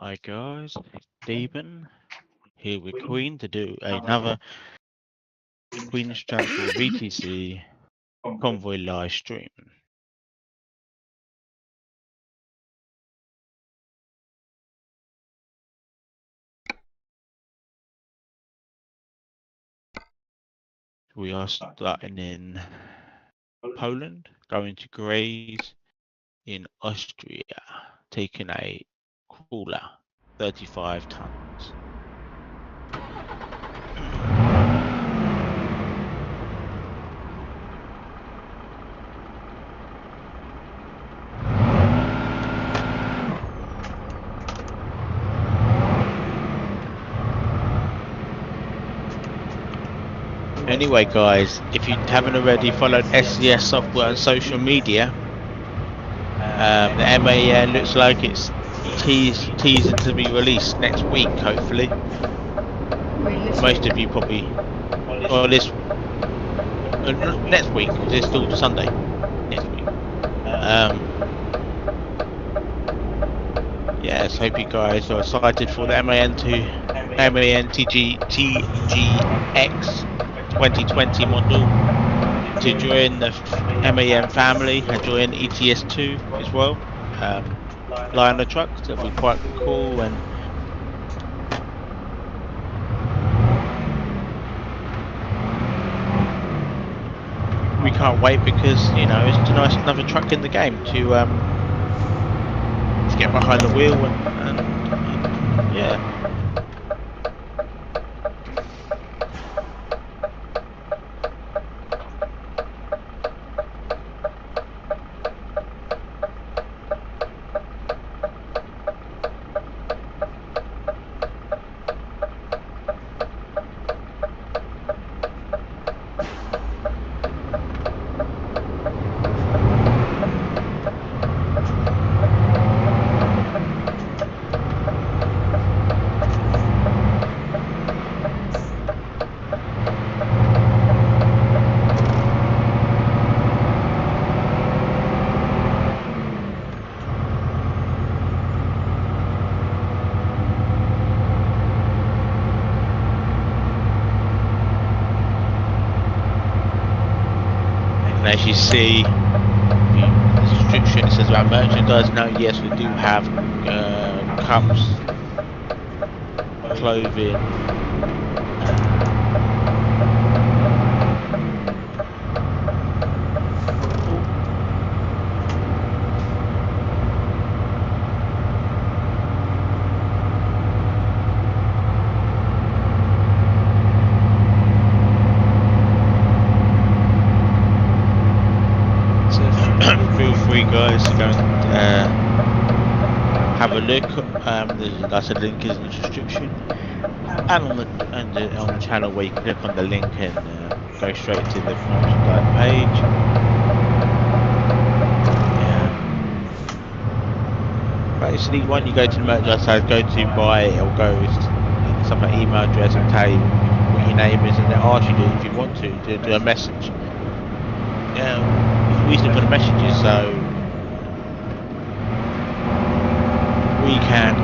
Hi guys, Stephen here with Queen to do another Queen's Transport VTC Convoy live stream. We are starting in Poland, going to Grays in Austria, taking a crawler, 35 tons. Anyway guys, if you haven't already followed SCS Software on social media, the MAN looks like it's teasing to be released next week, hopefully. Most of you probably, or this next week, because it's still Sunday next week. Yes, hope you guys are excited for the MAN TGX 2020 model to join the MAN family and join ETS2 as well. Fly on the trucks, that'll be quite cool. And we can't wait because, you know, it's a nice another truck in the game to get behind the wheel and yeah. As you see, the description, it says about merchandise. Now, yes, we do have cups, clothing, feel free guys to go and have a look. Like I said, link is in the description and on the channel, where you can click on the link and go straight to the merchandise page. Basically, when you go to the merchandise page, go to buy, it'll go some email address and tell you what your name is, and they'll ask you if you want to do a message. We used to put messages, so we can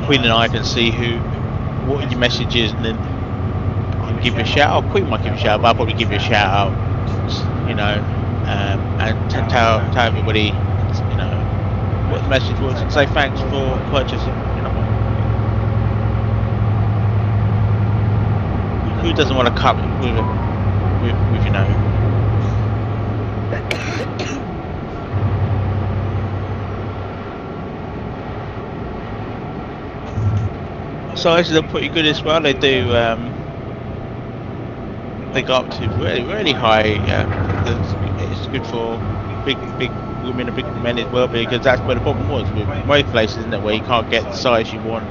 Queen and I can see what your message is, and then I'll give you a shout out. Queen might give you a shout out, but I'll probably give you a shout out, you know, and tell everybody, you know, what the message was, and say thanks for purchasing. You know, who doesn't want to cut with you know? Sizes are pretty good as well. They do. They go up to really high. It's good for big women and big men as well, because that's where the problem was with most places, isn't it, where you can't get the size you want.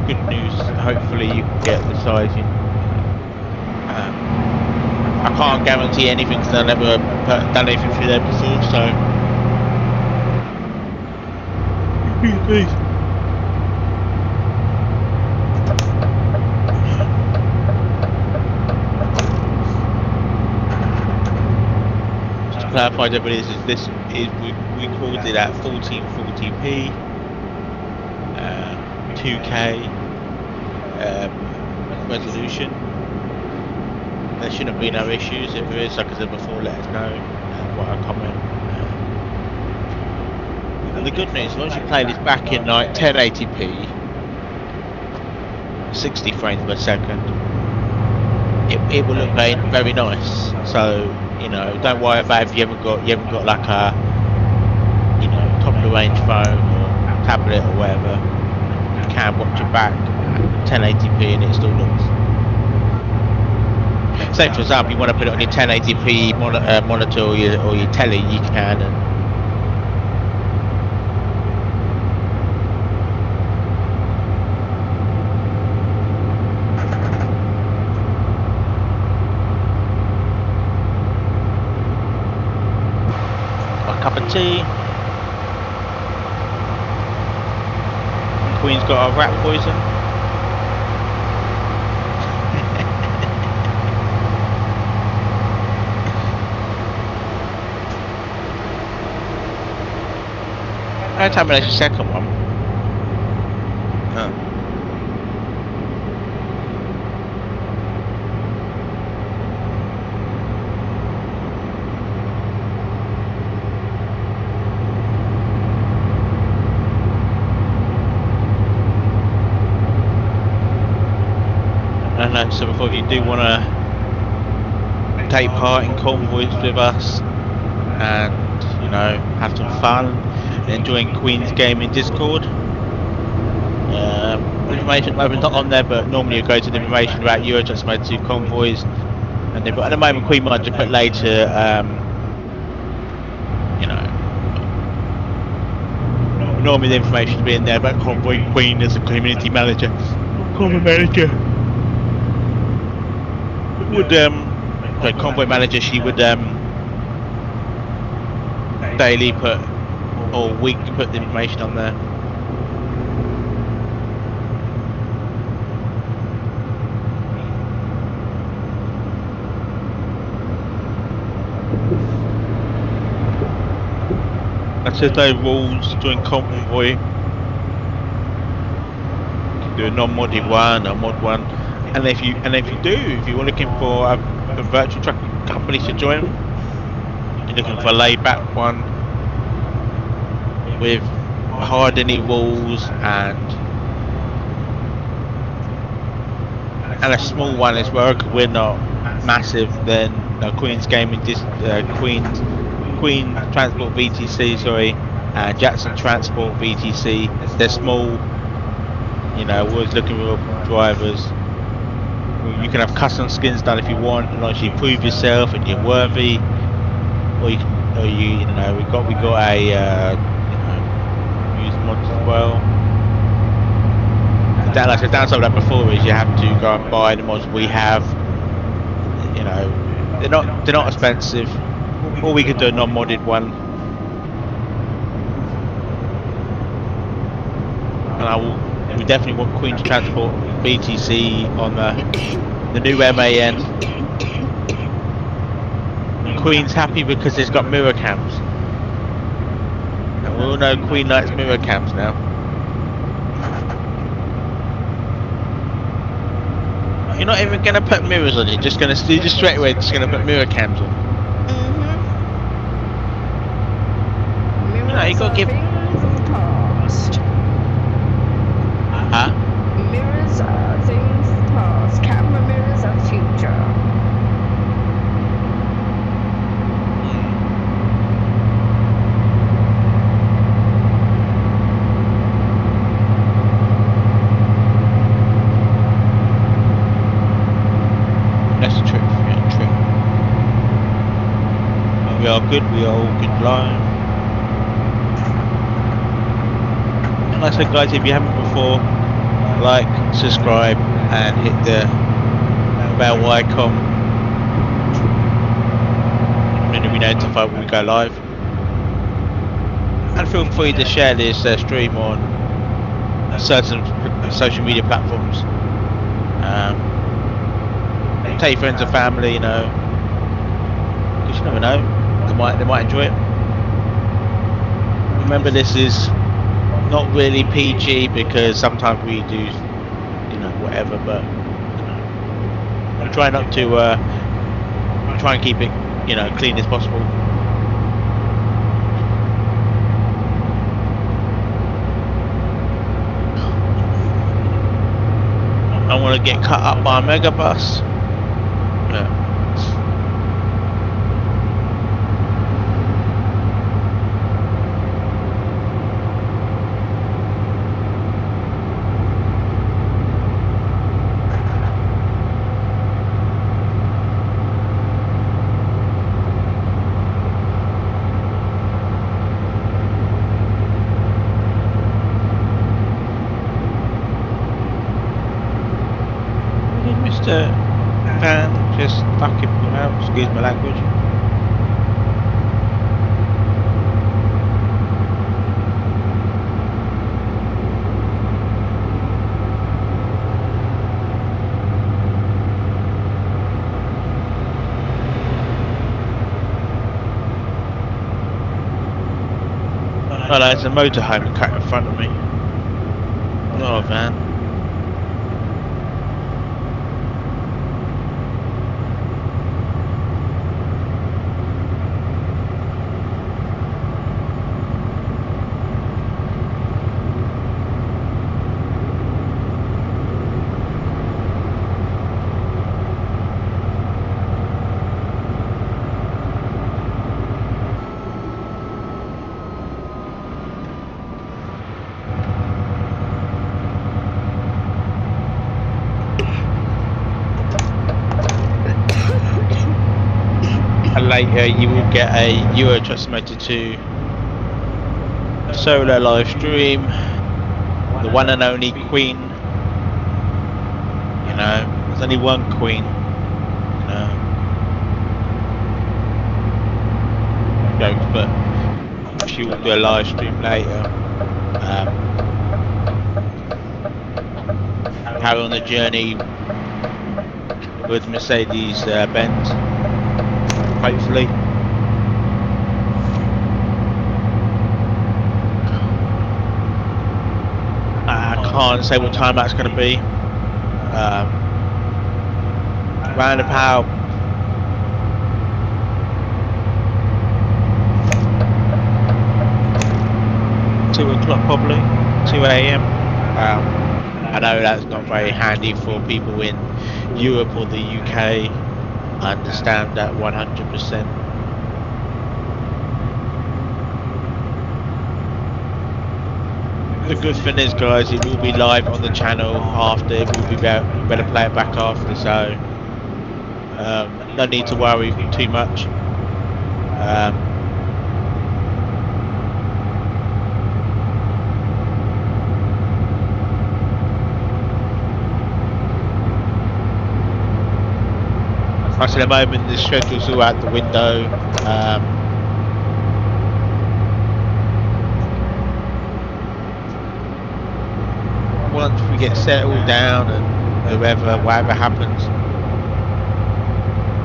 Good news, hopefully you can get the size you. I can't guarantee anything because I've never done anything through there before, so. Please. clarify to everybody, this is we called it at 1440p, 2K resolution. There shouldn't be no issues. If there is, like I said before, let us know. Write a comment. And the good news, once you play this back in like 1080p, 60 frames per second, it will look very, very nice. So you know, don't worry about if you haven't got like a, you know, top of the range phone or tablet or whatever. You can watch it back 1080p and it still looks. Say for example, you want to put it on your 1080p monitor or your telly, you can. And cup of tea. Queen's got a rat poison. Don't tell me that's your second one. Oh. And so before you do want to take part in convoys with us and, you know, have some fun enjoying Queen's Gaming Discord, information maybe not on there, but normally you go to the information about Euro Transport 2 convoys, and they've got, at the moment Queen might just put later, you know, normally the information will be in there about Convoy. Queen as a community manager, convoy manager would sorry, convoy manager, she would daily put or weekly put the information on there. That says no rules to join convoy. You can do a non-modded one, a mod one. And if you're looking for a virtual truck company to join, you're looking for a laid-back one with hardly any rules and a small one as well, because we're not massive, then Queen's Gaming Queen Transport VTC, sorry, and Jackson Transport VTC. They're small, you know, always looking for drivers. You can have custom skins done if you want, as long as you prove yourself and you're worthy. Or you know, we got a you know, use mods as well. Like I said, downside of that before is you have to go and buy the mods we have. You know, they're not expensive. Or we could do a non-modded one. And we definitely want Queen's Transport VTC on the new MAN. And Queen's happy because it's got mirror cams. And we all know Queen likes mirror cams now. You're not even going to put mirrors on it, you're just straight away just going to put mirror cams on. No, you got to give... Huh? Mirrors are things past, camera mirrors are future. That's the truth, yeah, true. We are good, we are all good live. And like I said guys, if you haven't before, like, subscribe and hit the bell icon and you'll be notified when we go live. And feel free to share this stream on certain social media platforms. Tell your friends and family, you know, because you never know. They might enjoy it. Remember, this is not really PG because sometimes we do, whatever. But we try not to. Try and keep it, clean as possible. I want to get cut up by a megabus. Yeah. Mr. Van just fucking out, excuse my language. Oh, there's a motorhome cut in front of me. Not a van. Later you will get a Euro Truck Simulator 2 solo live stream, the one and only Queen. There's only one Queen. Jokes, but she will do a live stream later. Carry on the journey with Mercedes Benz. Hopefully. I can't say what time that's going to be. Round about 2 o'clock probably, 2 AM. I know that's not very handy for people in Europe or the UK. I understand that 100%. The good thing is, guys, it will be live on the channel after. It will be better play it back after, so no need to worry too much. At the moment the schedule's all out the window. Once we get settled down and whatever happens,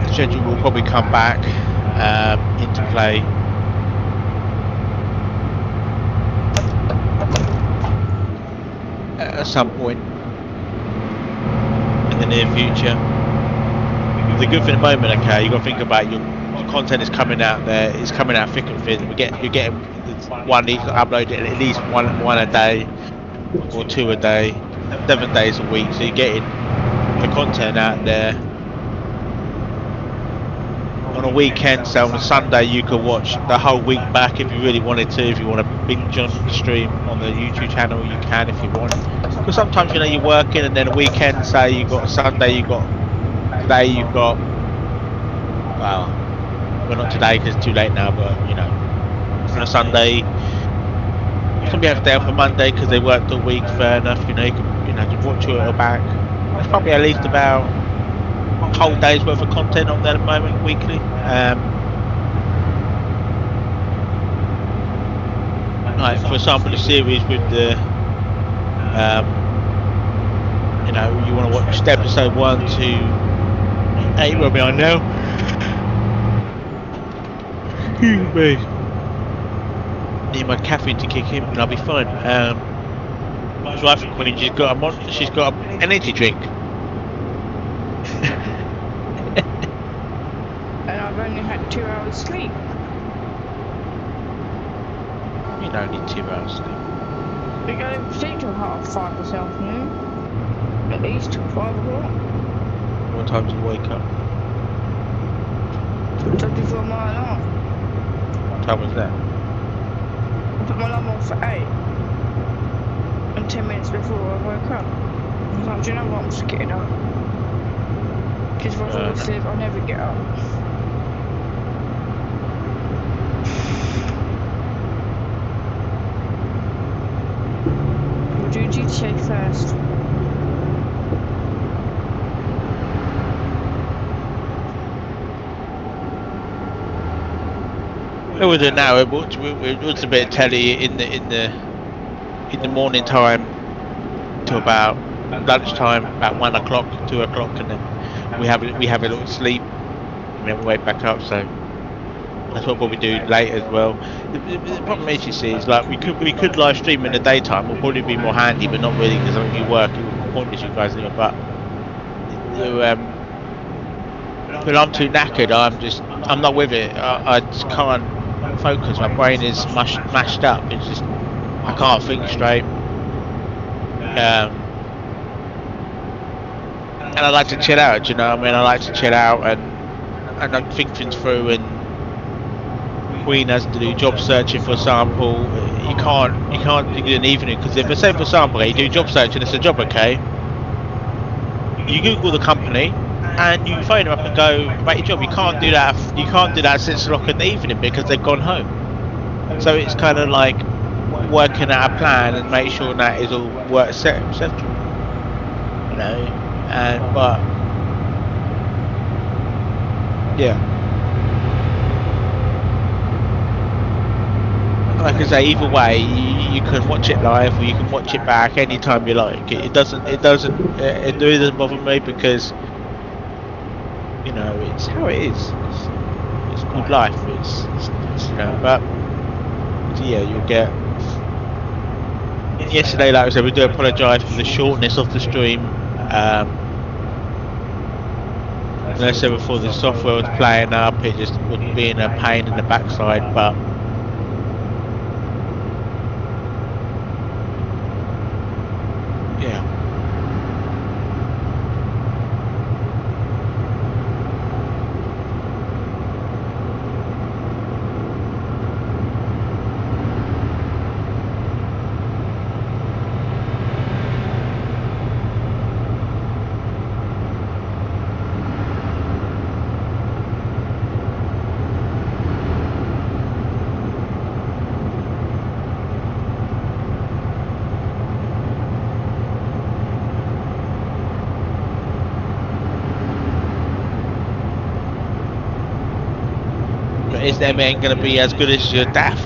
the schedule will probably come back into play. At some point in the near future. The good thing at the moment, okay, you got to think about your content is coming out there. It's coming out thick and thin. You're getting one uploaded at least one a day or 2 a day, 7 days a week. So you're getting the content out there on a weekend. So on a Sunday you could watch the whole week back if you really wanted to. If you want to binge on the stream on the YouTube channel, you can if you want. Because sometimes you're working and then a weekend, say you got a Sunday, today you've got, well not today because it's too late now, but on a Sunday somebody have to stay up on Monday because they worked all week. Fair enough, you can watch it all back. There's probably at least about a whole day's worth of content on there at the moment, weekly. Like for example, the series with the you want to watch episode 1 to 8 where we are now. Excuse me. Need my caffeine to kick in, and I'll be fine. Driving Queen, she's got an energy drink. And I've only had 2 hours sleep. You don't need 2 hours sleep. We go to sleep till 5:30 this afternoon. At least till 5 o'clock. What time do you wake up? Just before my alarm. What time was that? I put my alarm on for 8. And 10 minutes before I woke up. I was like, do you know what? I'm just getting up. Because if I fall asleep, I'll never get up. We'll do GTA first. Within an hour, but we watched a bit of telly in the morning time till about lunchtime, about 1 o'clock, 2 o'clock, and then we have a little sleep, and then we wake back up. So that's what we do late as well. The problem is, you see, is like we could live stream in the daytime. Will probably be more handy, but not really because I think we work. It would be more pointless, you guys know. But when I'm too knackered, I'm not with it. I just can't focus. My brain is mashed up. It's just I can't think straight. And I like to chill out. You know what I mean? I like to chill out and I think things through. And Queen has to do job searching, for example. You can't do it in the evening because if, say for example, you do job searching, it's a job, okay? You Google the company and you phone them up and go about your job. You can't do that. You can't do that at 6 o'clock in the evening because they've gone home. So it's kind of like working out a plan and make sure that is all work set, etc. You know, but yeah. Like I say, either way, you can watch it live or you can watch it back anytime you like. It doesn't bother me because you know it's how it is. It's called life. It's you know, but yeah, you'll get. Yesterday, like I said, we do apologise for the shortness of the stream. As I said before, the software was playing up. It just was being a pain in the backside, but. Yeah. Is them ain't going to be as good as your DAF?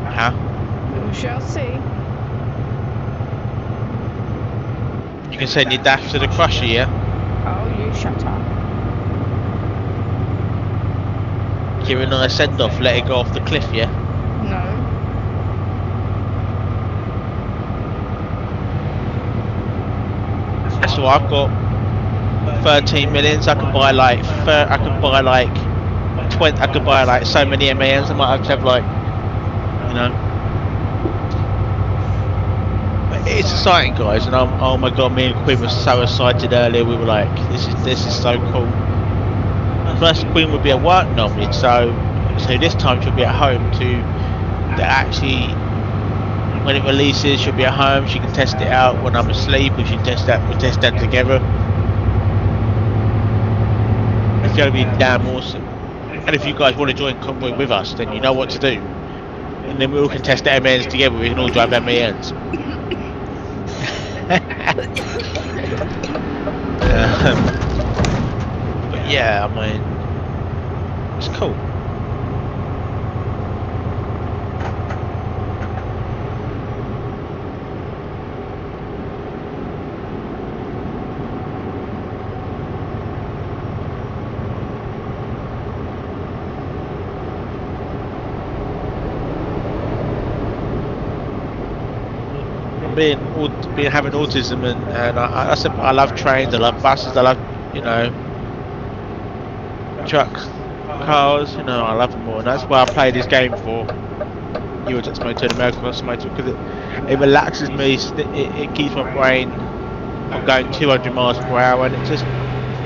Huh? We shall see. You can send your DAF to the crusher, yeah? Oh, you shut up. Give it a nice send off, let it go off the cliff, yeah? No. That's what I've got. 13 millions. I could buy like 20. I could buy like so many MANs. I might have to have like, you know. It's exciting, guys, and oh my god, me and Queen were so excited earlier. We were like, this is so cool. First, Queen would be at work normally, so this time she'll be at home to actually. When it releases, she'll be at home. She can test it out when I'm asleep. We should test that. We'll test that together. It's going to be damn awesome. And if you guys want to join Convoy with us, then you know what to do. And then we all can test the MANs together. We can all drive MANs. But yeah, I mean, it's cool. being having autism, and I said I love trains, I love buses, I love, you know, trucks, cars, you know, I love them all, and that's why I play this game for. Eurotrack Motor and American Cross Motor, because it relaxes me, it keeps my brain from going 200 miles per hour, and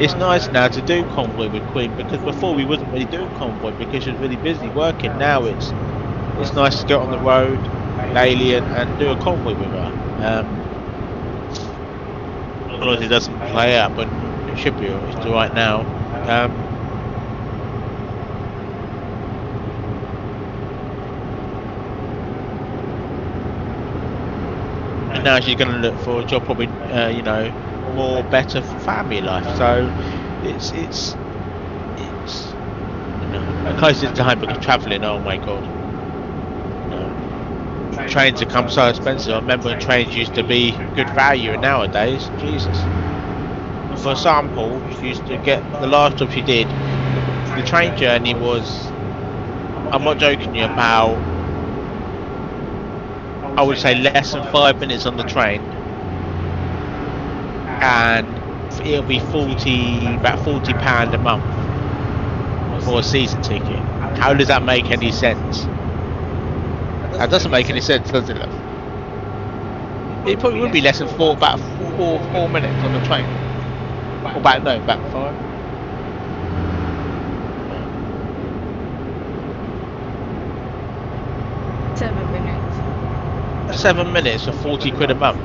it's nice now to do Convoy with Queen, because before we wasn't really doing Convoy because she was really busy working. Now it's nice to get on the road daily and do a Convoy with her. Obviously it doesn't play out, but it should be right now. And now she's going to look for a job, probably, you know, more better for family life. So it's you know, closer to home, because travelling, oh my god, you know, trains have come so expensive. I remember when trains used to be good value, and nowadays, Jesus. For example, she used to get the last job she did. The train journey was, I'm not joking you, about, I would say, less than 5 minutes on the train, and it'll be about £40 a month for a season ticket. How does that make any sense? That doesn't make any sense, does it? It probably would be less than about four minutes on the train. Or about 5. 7 minutes. 7 minutes for 40 quid a month.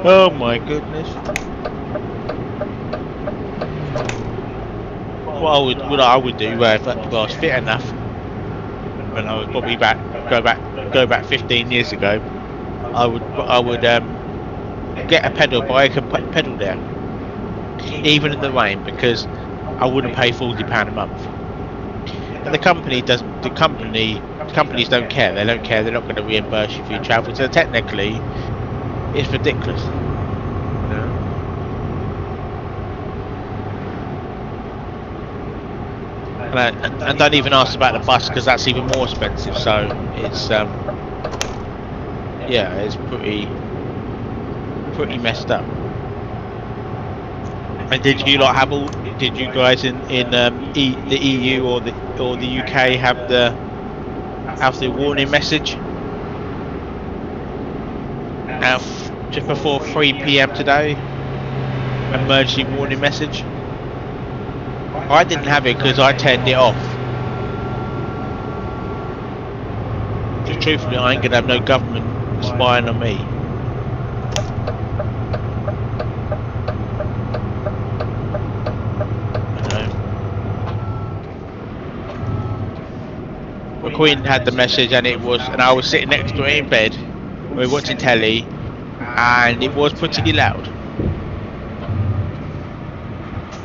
Oh my goodness. What I would do if I was fit enough, when I was probably go back 15 years ago, I would get a pedal bike and put pedal down, even in the rain, because I wouldn't pay £40 a month. And the companies don't care. They don't care. They're not going to reimburse you for your travel. So technically, it's ridiculous. You know? And don't even ask about the bus, because that's even more expensive. So it's yeah, it's pretty messed up. And did you guys in the EU or the UK have the warning message just before 3 PM today? Emergency warning message. I didn't have it because I turned it off. Just truthfully, I ain't gonna have no government spying on me. The Queen had the message, and I was sitting next to her in bed. We were watching telly, and it was pretty loud.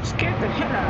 Scared the hell out.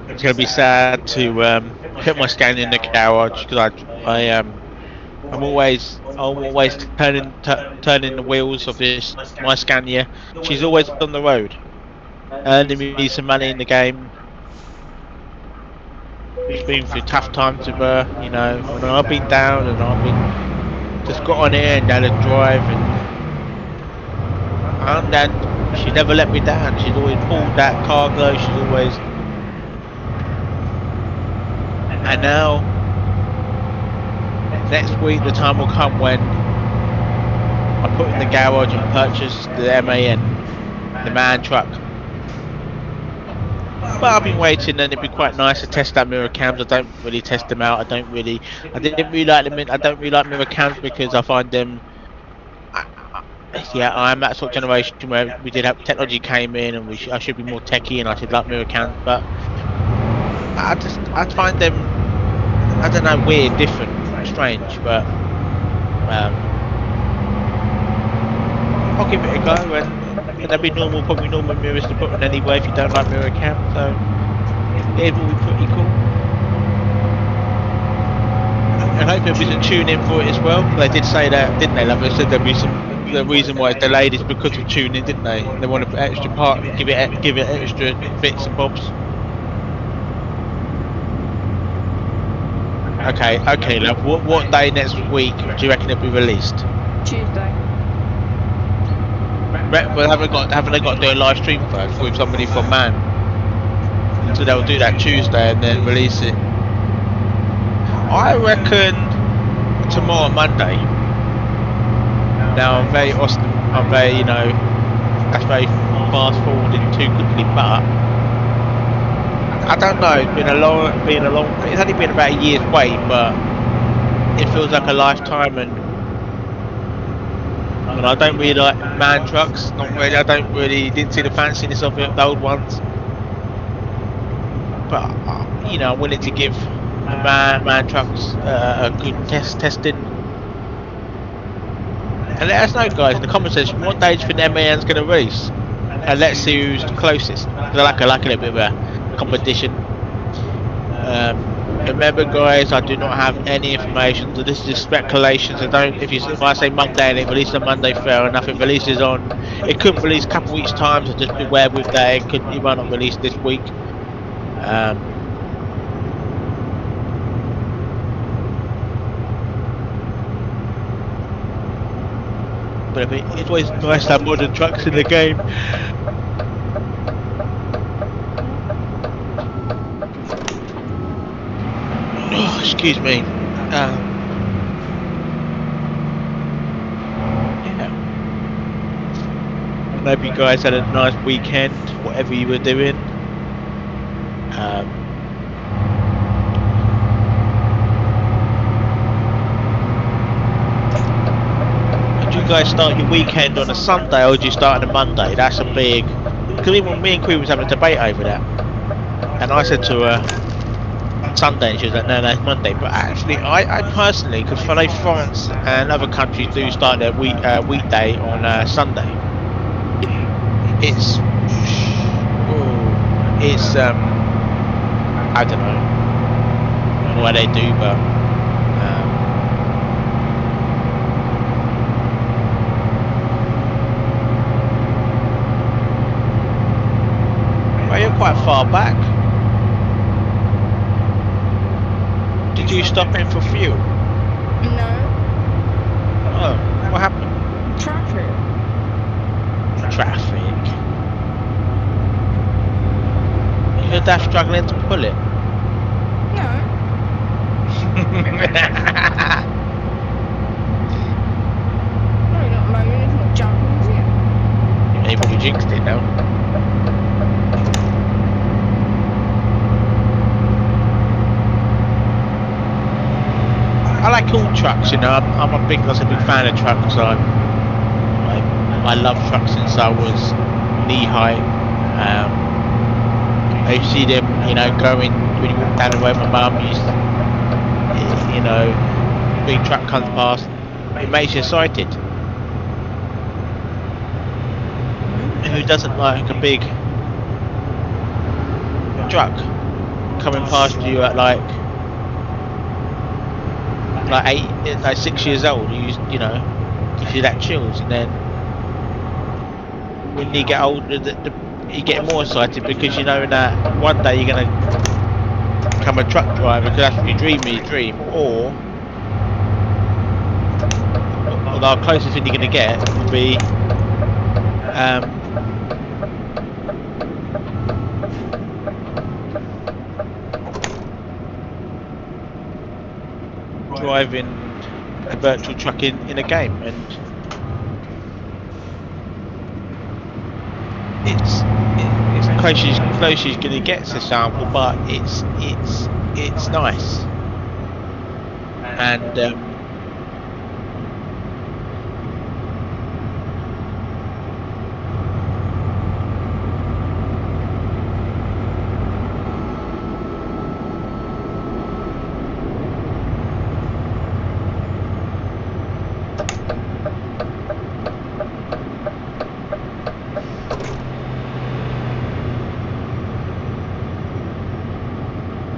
It's gonna be sad to put my scan in the garage, because I'm always turning the wheels of my Scania. She's always on the road, earning me some money in the game. It's been through tough times with her, you know, when I've been down, and I've been just got on here and had a drive, and then she never let me down. She's always pulled that cargo. She's always. And now, next week, the time will come when I put in the garage and purchase the MAN, the MAN truck. But I've been waiting, and it'd be quite nice to test out mirror cams. I don't really test them out. I didn't really like them. I don't really like mirror cams because I find them. Yeah, I'm that sort of generation where we did have technology came in, and I should be more techie, and I should like mirror cams. But I find them, I don't know, weird, different, strange. But I'll give it a go, and they'll be normal, probably normal mirrors to put on anyway if you don't like mirror cam. So it will be pretty cool. And hopefully we can tune in for it as well. They did say that, didn't they, love? They said there'll be the reason why it's delayed is because of tuning, didn't they? They want to put extra part, give it extra bits and bobs. Okay, love. What day next week do you reckon it'll be released? Tuesday. Well, haven't they got to do a live stream first with somebody from Man? So they'll do that Tuesday and then release it. I reckon tomorrow, Monday. Now I'm very, you know, that's very fast forwarding too quickly, but I don't know. It's been a long. It's only been about a year's wait, but it feels like a lifetime. And I don't really like man trucks. Not really. Didn't see the fanciness of it, the old ones. But you know, I'm willing to give the man trucks a good testing. And let us know, guys, in the comment section, what day do you think MAN's going to release? And let's see who's the closest. I like a little bit of a competition. Remember, guys, I do not have any information, so this is just speculation. So don't, if I say Monday and it releases on Monday, fair enough. It releases on, it could release a couple of weeks' time, so just beware with that. It might not release this week. But it's always nice to have modern trucks in the game. Oh, excuse me. Yeah. I hope you guys had a nice weekend, whatever you were doing. Do you guys start your weekend on a Sunday or do you start on a Monday? That's a big. Because even me and Queen was having a debate over that, and I said to her Sunday, and she was like, no, it's Monday. But actually, I personally, because I know France and other countries do start their weekday on Sunday. It's I don't know why they do, but well, you're quite far back. Did you stop in for fuel? No. Oh, what happened? Traffic. Is your dad struggling to pull it? No. No, not moaning, it's not jumping, is it? Maybe we jinxed it now. I like all trucks, you know. I'm a big fan of trucks. I love trucks since I was knee high. I see them, you know, going when you walk down the road. My mum used, you know, big truck comes past. It makes you excited. Who doesn't like a big truck coming past you at like 6 years old? You know, gives you that chills. And then when you get older, you get more excited because you know that one day you're gonna become a truck driver because that's what you dream. Or the closest thing you're gonna get will be driving a virtual truck in a game, and it's close as gonna get to sample, but it's nice. And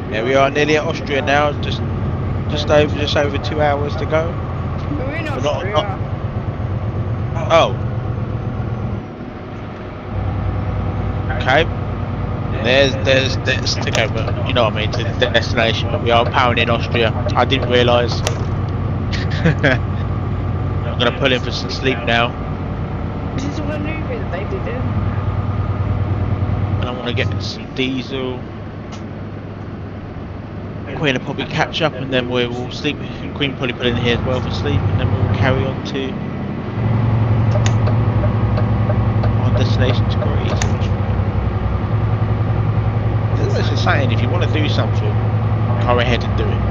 there we are, nearly at Austria now. Just over 2 hours to go. We're in But Austria. Oh. Okay. There's okay, but you know what I mean, to the destination. But we are apparently in Austria. I didn't realise. I'm gonna pull in for some sleep now, This is all a new bit that they did in. and I want to get some diesel. Queen will probably catch up, and then we will sleep. Queen will probably put in here as well for sleep, and then we'll carry on to our destination to Greece. It's a saying: if you want to do something, go ahead and do it.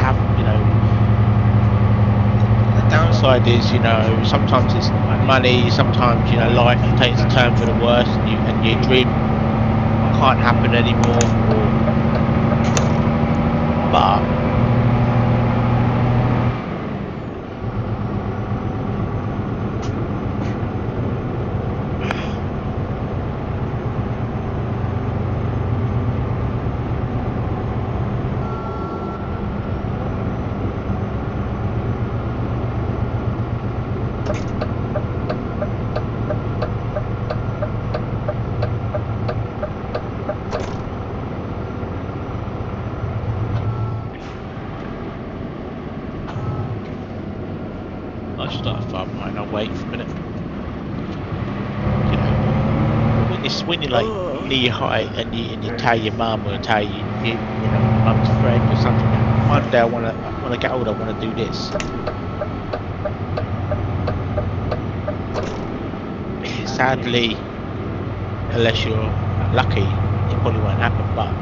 Have the downside is, sometimes it's money. Sometimes life takes a turn for the worse, and your dream can't happen anymore. But I'll start far behind. I'll wait for a minute. When you're like knee high and you tell your mum or tell your mum's friend or something, one day when I get older I want to do this. Sadly, unless you're lucky, it probably won't happen. But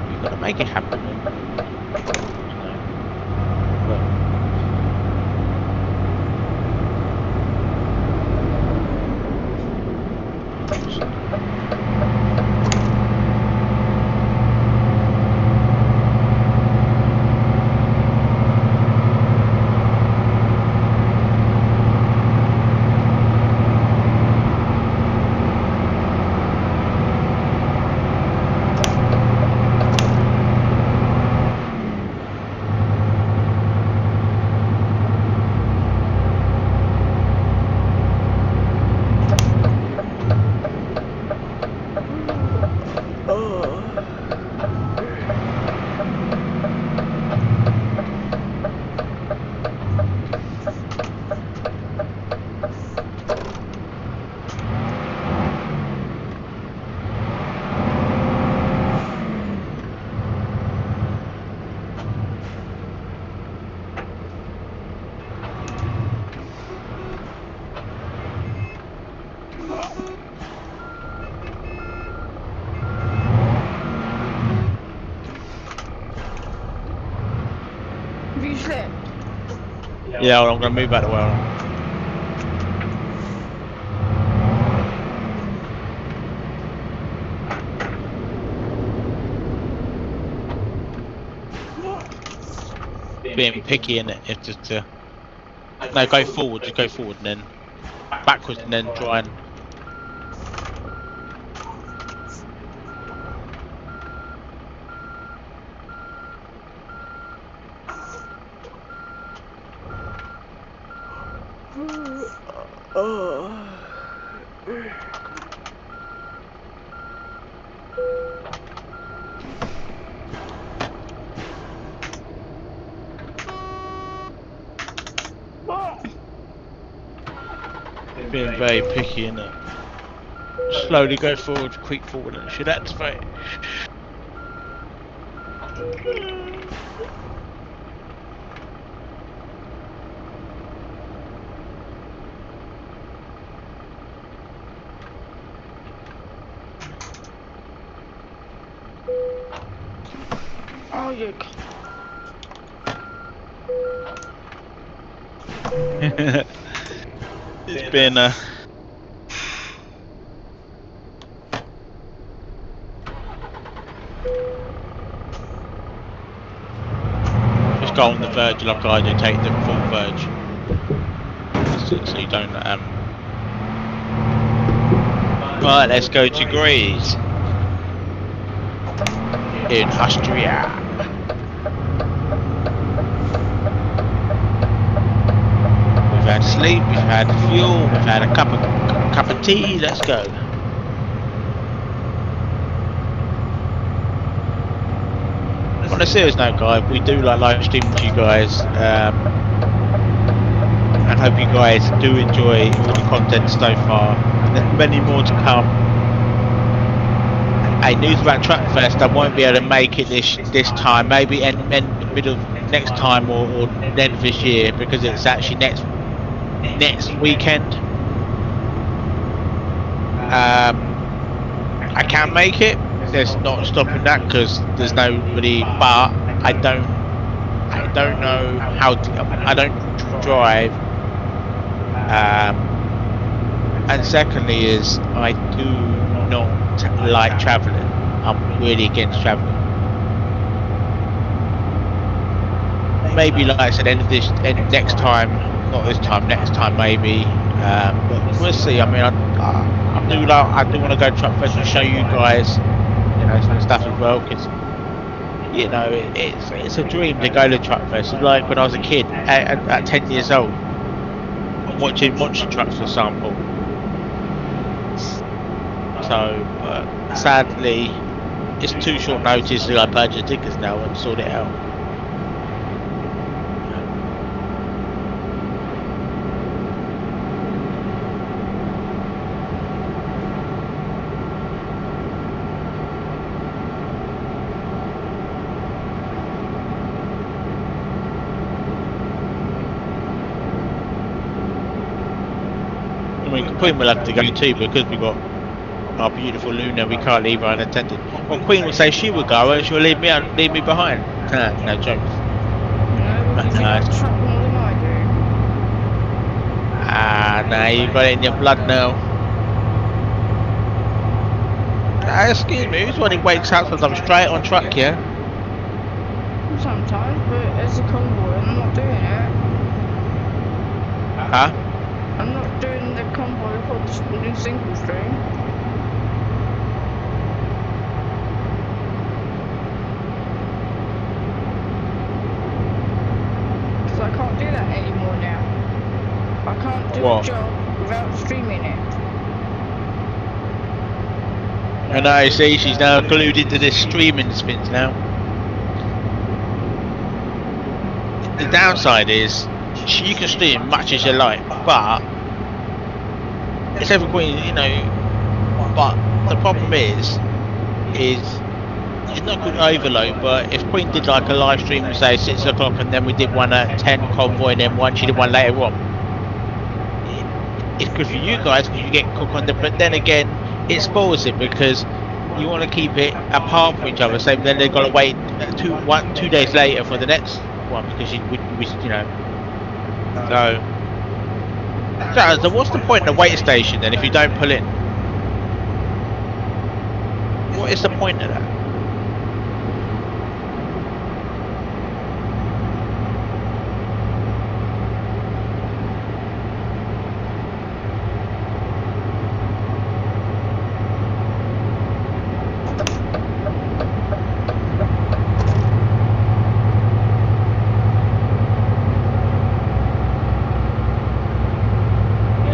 you've got to make it happen. Have you slipped? Yeah, well, I'm going to move out of the way. Being picky in it, it's just no, go forward, just go forward and then backwards and then try and being very picky in it. Slowly go forward, quick forward, and it should activate. Oh, you. It's been just go on the verge like I do, take the full verge. So you don't Right, let's go to Greece. In Austria. We've had sleep, we've had fuel, we've had a cup of tea, let's go. On a serious note, guys, we do like live streaming to you guys, and hope you guys do enjoy all the content so far, and there's many more to come. Hey, news about Truckfest, I won't be able to make it this time, maybe end middle of next time or the end of this year, because it's actually next weekend. I can make it. There's not stopping that because there's nobody. But I don't know how to. I don't drive. And secondly, is I do not like travelling. I'm really against travelling. Maybe, like I said, end next time. Not this time. Next time, maybe. But we'll see. I mean, I do want to go to Truckfest and show you guys, some stuff as well, because it's a dream to go to Truckfest. It's like when I was a kid at 10 years old, watching monster trucks, for example. So, sadly, it's too short notice to go purchase tickets now and sort it out. Queen will have to go too because we got our beautiful Luna. We can't leave her unattended. Well, Queen will say she will go and she'll leave me behind. No jokes. No, you've got it in your blood now. Excuse me, who's the one who wakes up sometimes straight on truck here? Sometimes, but as a convoy, I'm not doing it. Huh? I'm not doing the convoy for the new single stream. Because I can't do that anymore now. I can't do a job without streaming it. And I see she's now glued into this streaming spins now. The downside is you can stream much as you like, but it's every Queen, but the problem is it's not called overload, but if Queen did like a live stream, say 6 o'clock, and then we did one at 10 Convoy, and then she did one later on, it's good for you guys because you get cook on but then again it spoils it because you want to keep it apart from each other, so then they've got to wait 2 days later for the next one because so what's the point in the wait station then if you don't pull in? What is the point of that?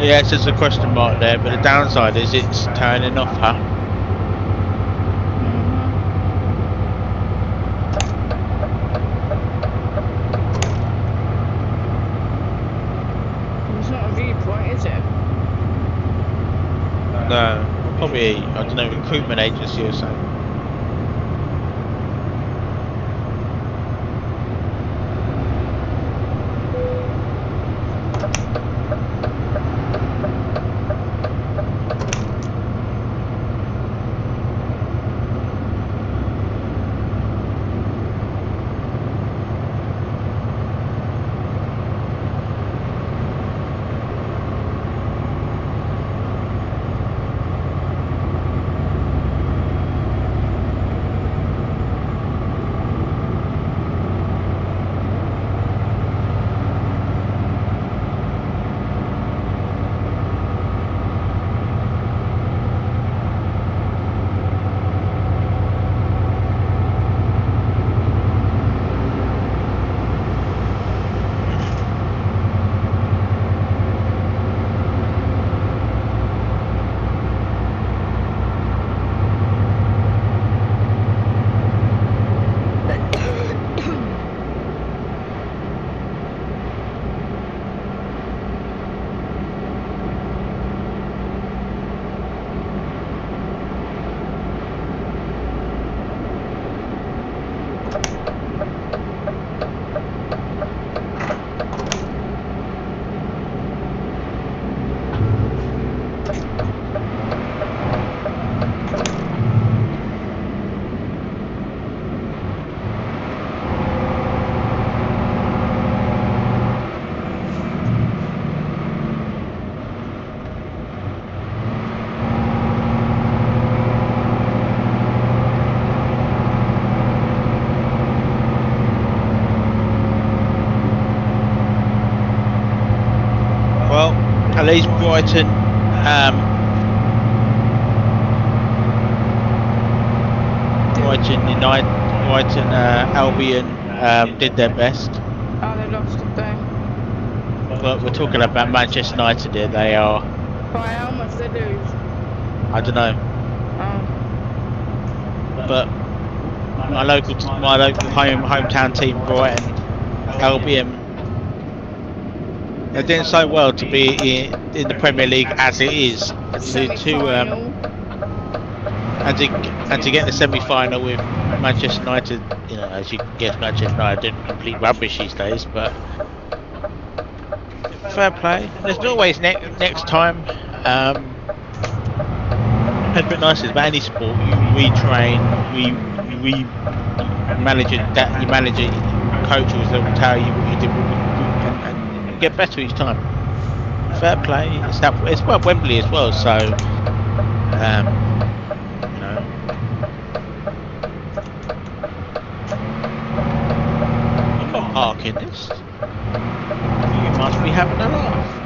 Yes, there's a question mark there, but the downside is it's turning off, huh? It's not a viewpoint, is it? No, probably, I don't know, recruitment agency or something. Brighton, Albion did their best. Oh, they lost, did they? But we're talking about Manchester United here. They are. By how much they lose? I don't know. Oh. But my local hometown team, Brighton, Albion, they're doing so well to be in the Premier League as it is. Semi-final. And to get in the semi-final with Manchester United, you know, as you can guess, Manchester United are complete rubbish these days. But fair play. There's always next time. It's been nice about any sport. You retrain, we manage it. That you manage it. Coaches that will tell you what you did, and you get better each time. Fair play. It's well Wembley as well, so you know. I'm not parking this. You must be having a laugh.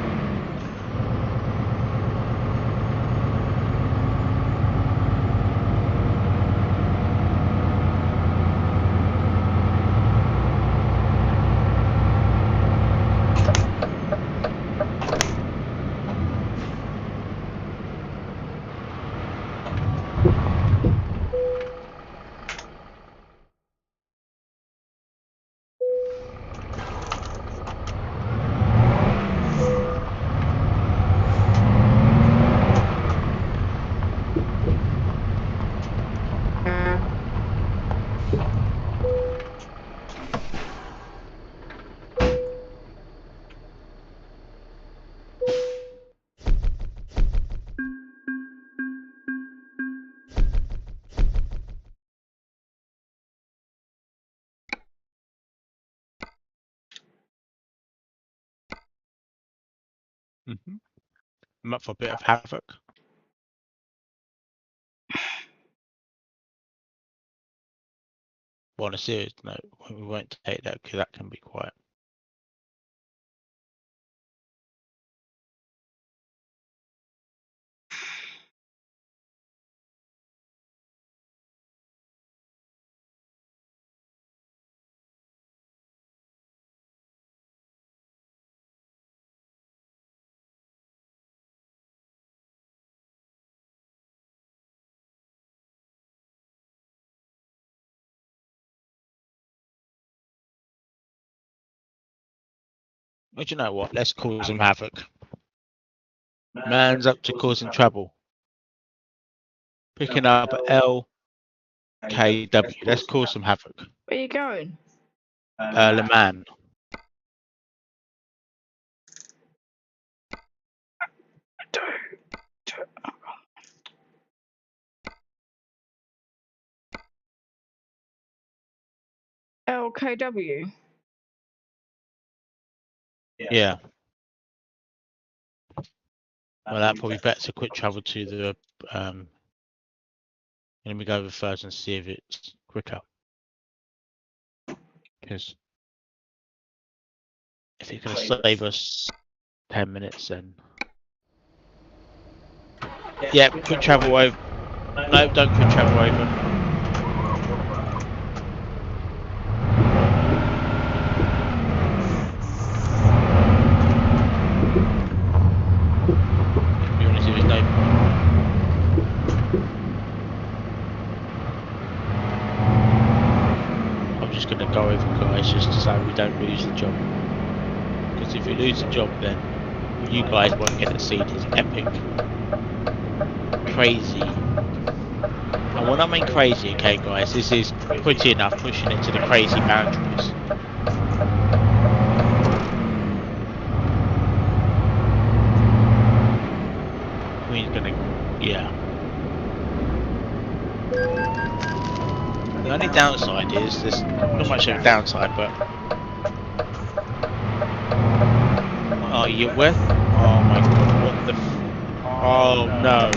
I'm up for a bit of havoc. Well, on a serious note, we won't take that because that can be quite. But you know what? Let's cause some havoc. Man's up to causing trouble. Picking up LKW. Let's cause some havoc. Where are you going? Le Mans. LKW? Yeah. Well, that probably better quick travel to the. Let me go over first and see if it's quicker. Because if it's going to save us 10 minutes, then. Yeah, quick travel over. No, don't quick travel over. To be honest, there's no. I'm just going to go over, guys, just to say we don't lose the job. Because if we lose the job, then you guys won't get to see this epic, crazy. And when I mean crazy, okay, guys, this is pretty enough, pushing it to the crazy boundaries. Queen's gonna, yeah. The only downside is there's not much of a downside, but oh, you with? Oh my god, what the? Oh no.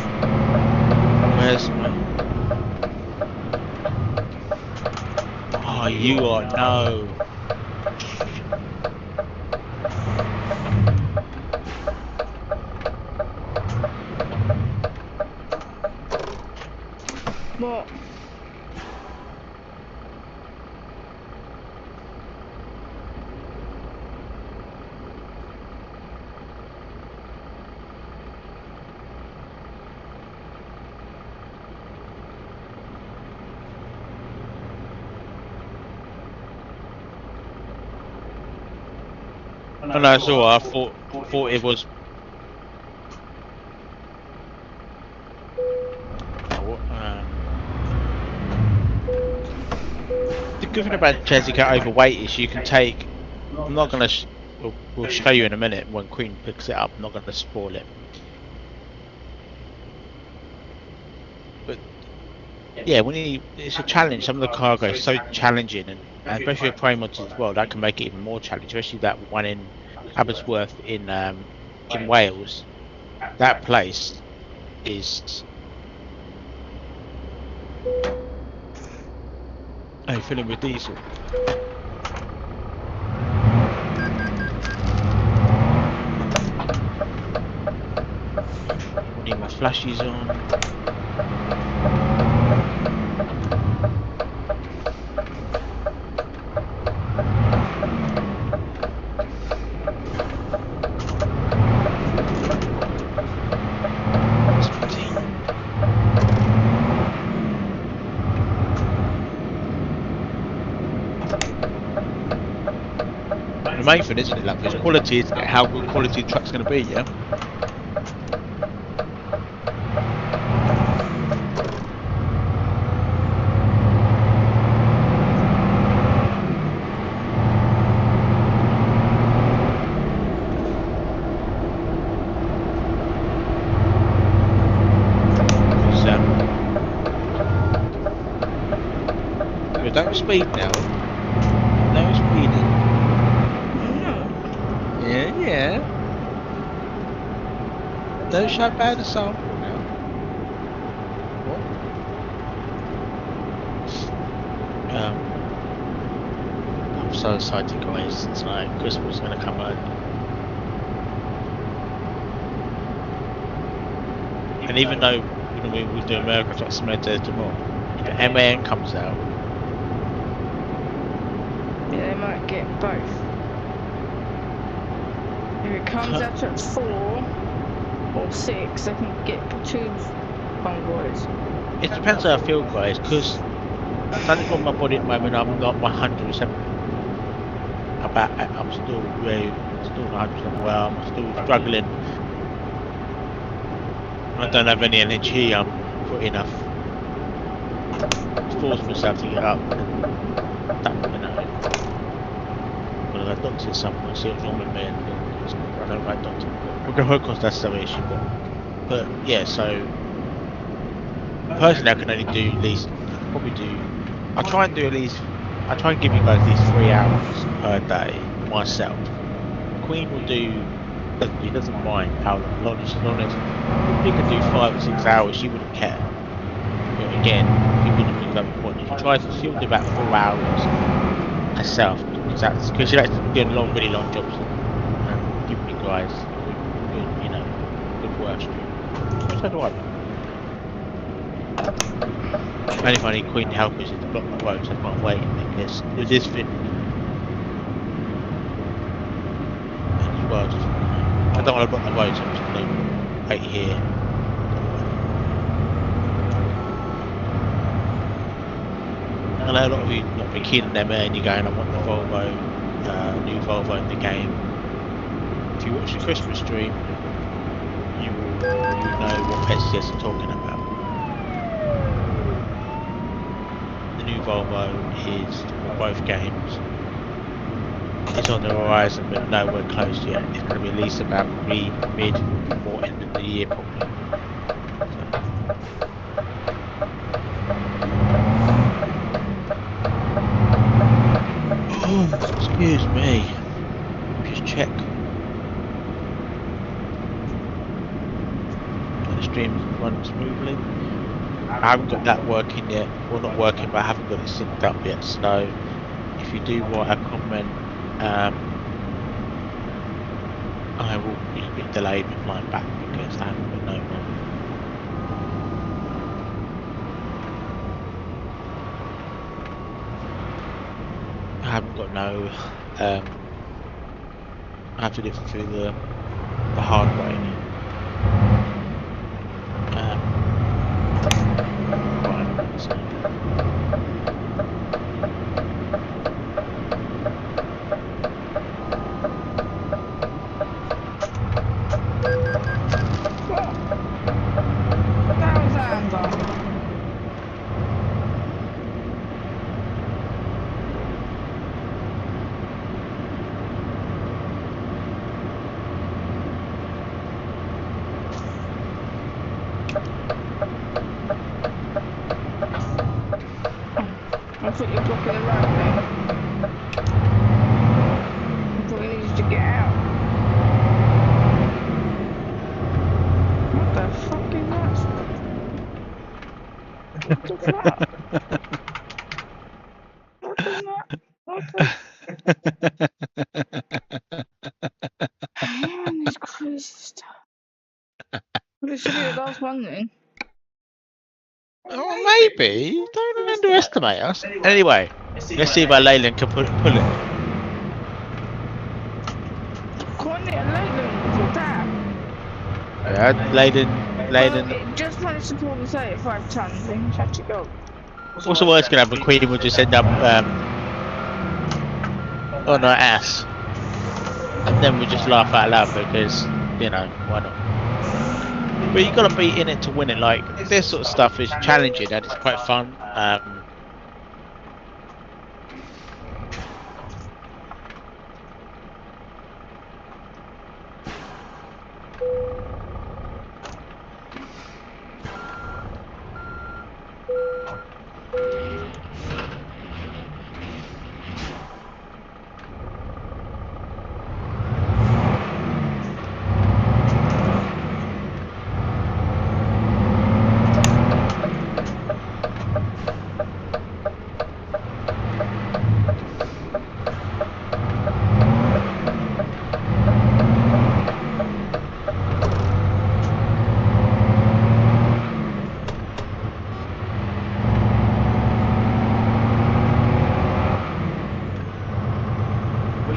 Where's my? Oh, you are no. What? Oh, no, it's alright. I thought it was. The good thing about Jessica overweight is you can take. I'm not gonna. We'll show you in a minute when Queen picks it up. I'm not gonna spoil it. But yeah, it's a challenge. Some of the cargo is so challenging, and especially with pro mods as well, that can make it even more challenging. Especially that one in Aberystwyth in Wales. That place is. Oh, filling with diesel. Need my flashes on. The main thing, isn't it, love, is quality, isn't it? How good quality the truck's going to be, yeah? Don't speed now. No speeding. Yeah. Don't shout bad a sample now. What? I'm so excited, guys. It's like Christmas is going to come early. And even though we do America Truck Simulator tomorrow, if the MAN comes out, yeah, they might get both. If it comes out at 4 or 6, they can get 2 convoys. It depends how I feel, guys, because something on my body at the moment, I'm not 100% about it. I'm still still 100% well, I'm still struggling. I don't have any energy, I'm put enough. Force myself to get up and that, Well, the doctor somewhere, see what's wrong with me, and I don't like doctor. We're going to work on that's some issue, but yeah, so personally I can only do at least, I try and give you guys at least 3 hours per day myself. Queen will do, he doesn't mind how long as we could do 5 or 6 hours, she wouldn't care. But again, you wouldn't think that the point. If you try to, she'll do about 4 hours herself, because she likes doing really long jobs and giving you guys good work. So do I. Only if I need Queen to help us is to block the road, so I'm not waiting because with this fit as well, I don't want to block the road, so I'm just going to wait here. I know a lot of you not be keen on them and you're going, I want the Volvo, new Volvo in the game. If you watch the Christmas stream, you will know what SCS are talking about. The new Volvo is for both games. It's on the horizon but nowhere close yet. It's going to be released about mid or end of the year probably. Excuse me. Just check. The stream's running smoothly. I haven't got that working yet. Well, not working, but I haven't got it synced up yet. So, if you do write a comment, I will be a bit delayed replying back because I haven't got no one. haven't got no. I have to do it through the hard way. Right. So. I thought you were blocking the road there. I thought you needed to get out. What the fuck is that? What the fuck? What is that? What the? Man, this crazy stuff. Well, this should be the last one then. Oh, maybe. Don't underestimate us. Anyway, let's see if our Leyland can pull it. Can't it, Leyland? What's that? Yeah, Leyland. Well, it just managed to pull the 35 ton thing. Had to go. What's the worst gonna happen? Queen will just end up on her ass, and then we just laugh out loud because you know why not? But you gotta be in it to win it. Like this sort of stuff is challenging and it's quite fun.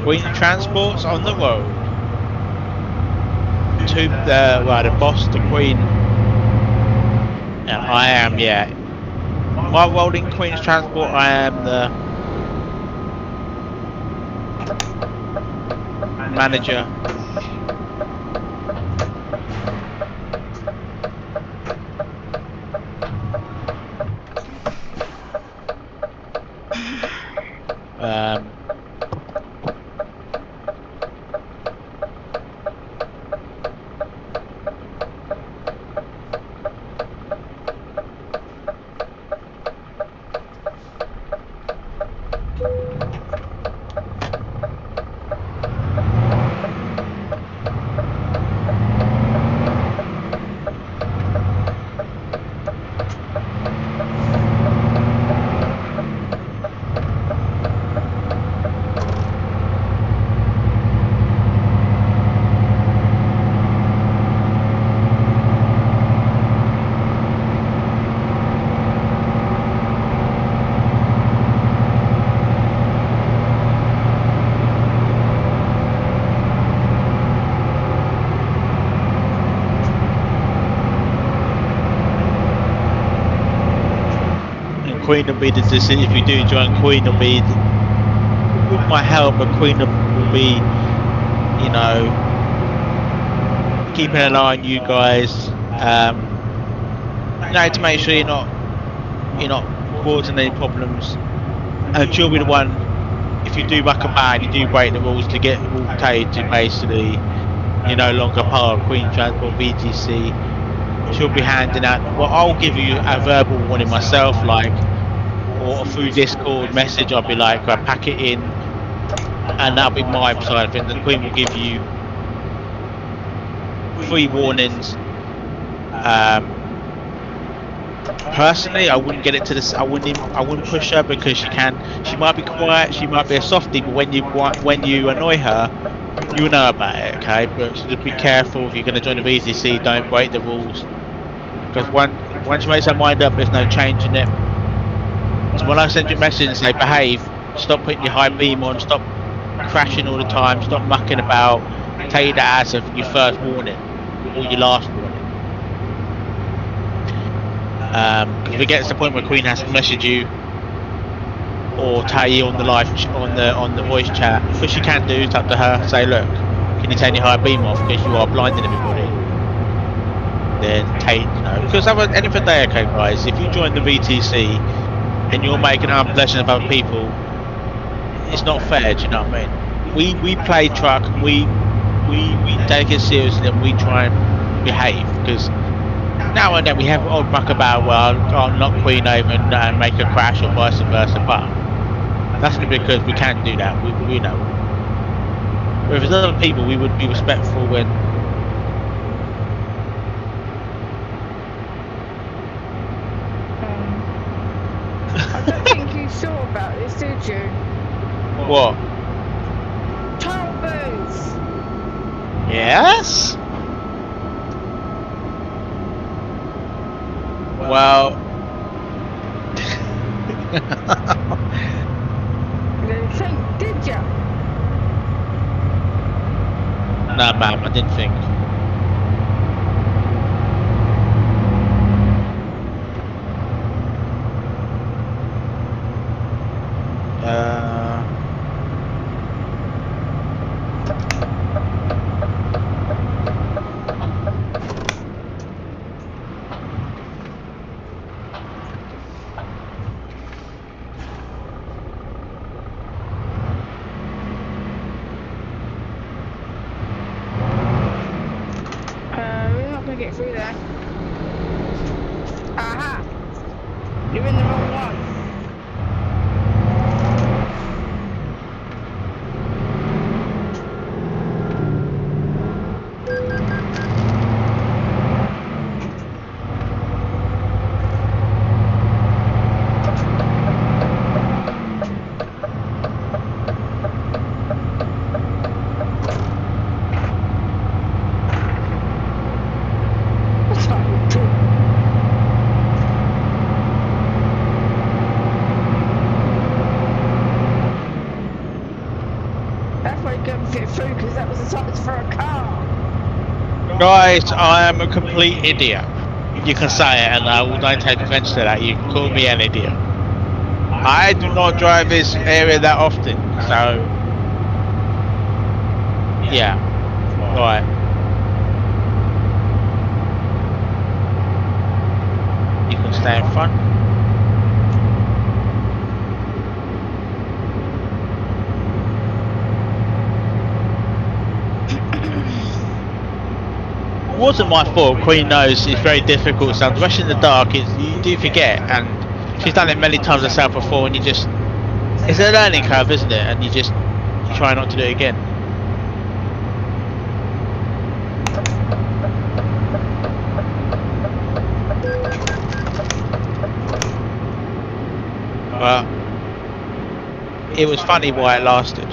Queen Transport's on the road to the boss, the Queen, and I am, yeah. My role in Queen's Transport, I am the manager. Queen will be the decision. If you do join, Queen will be with my help, but Queen will be, you know, keeping an eye on you guys. You know, to make sure you're not causing any problems. And she'll be the one, if you do buck a man, you do break the rules, to get Walter to basically, you're no longer part of Queen Transport VTC. She'll be handing out. Well, I'll give you a verbal warning myself, like, or through Discord message. I'll be like, I pack it in, and that'll be my side of things. The Queen will give you 3 warnings. Personally, I wouldn't get it to this. I wouldn't push her, because she might be quiet, she might be a softie, but when you annoy her, you know about it, okay? But so just be careful. If you're going to join the VTC, don't break the rules, because once she makes her mind up, there's no changing it. So when I send you a message and say behave, stop putting your high beam on, stop crashing all the time, stop mucking about. Take that as of your first warning or your last warning. Because if it gets to the point where Queen has to message you or tell you on the live on the voice chat, which she can do, it's up to her. Say, look, can you turn your high beam off because you are blinding everybody? Then take, because at the end of the day, okay, guys, if you join the VTC and you're making unpleasant of other people, it's not fair. Do you know what I mean? We play truck, and we take it seriously, and we try and behave, because now and then we have an odd muck about, well, I'll knock Queen over and make a crash, or vice versa, but that's only because we can do that. We know. But if there's other people, we would be respectful when. I don't think you saw about this, did you? What? Toll booths. Yes. Well. Did you? No, ma'am, I didn't think. We're not gonna get through there. Aha! You're in the wrong one. What's up with you? That's why you couldn't fit through, because that was the size for a car. Guys, I am a complete idiot. You can say it, and I will not take offence to that. You can call me an idiot. I do not drive this area that often, so yeah. Right. You can stay in front. It wasn't my fault. Queen knows it's very difficult. So especially in the dark, you do forget, and she's done it many times herself before. And it's a learning curve, isn't it? And you try not to do it again. But it was funny why it lasted.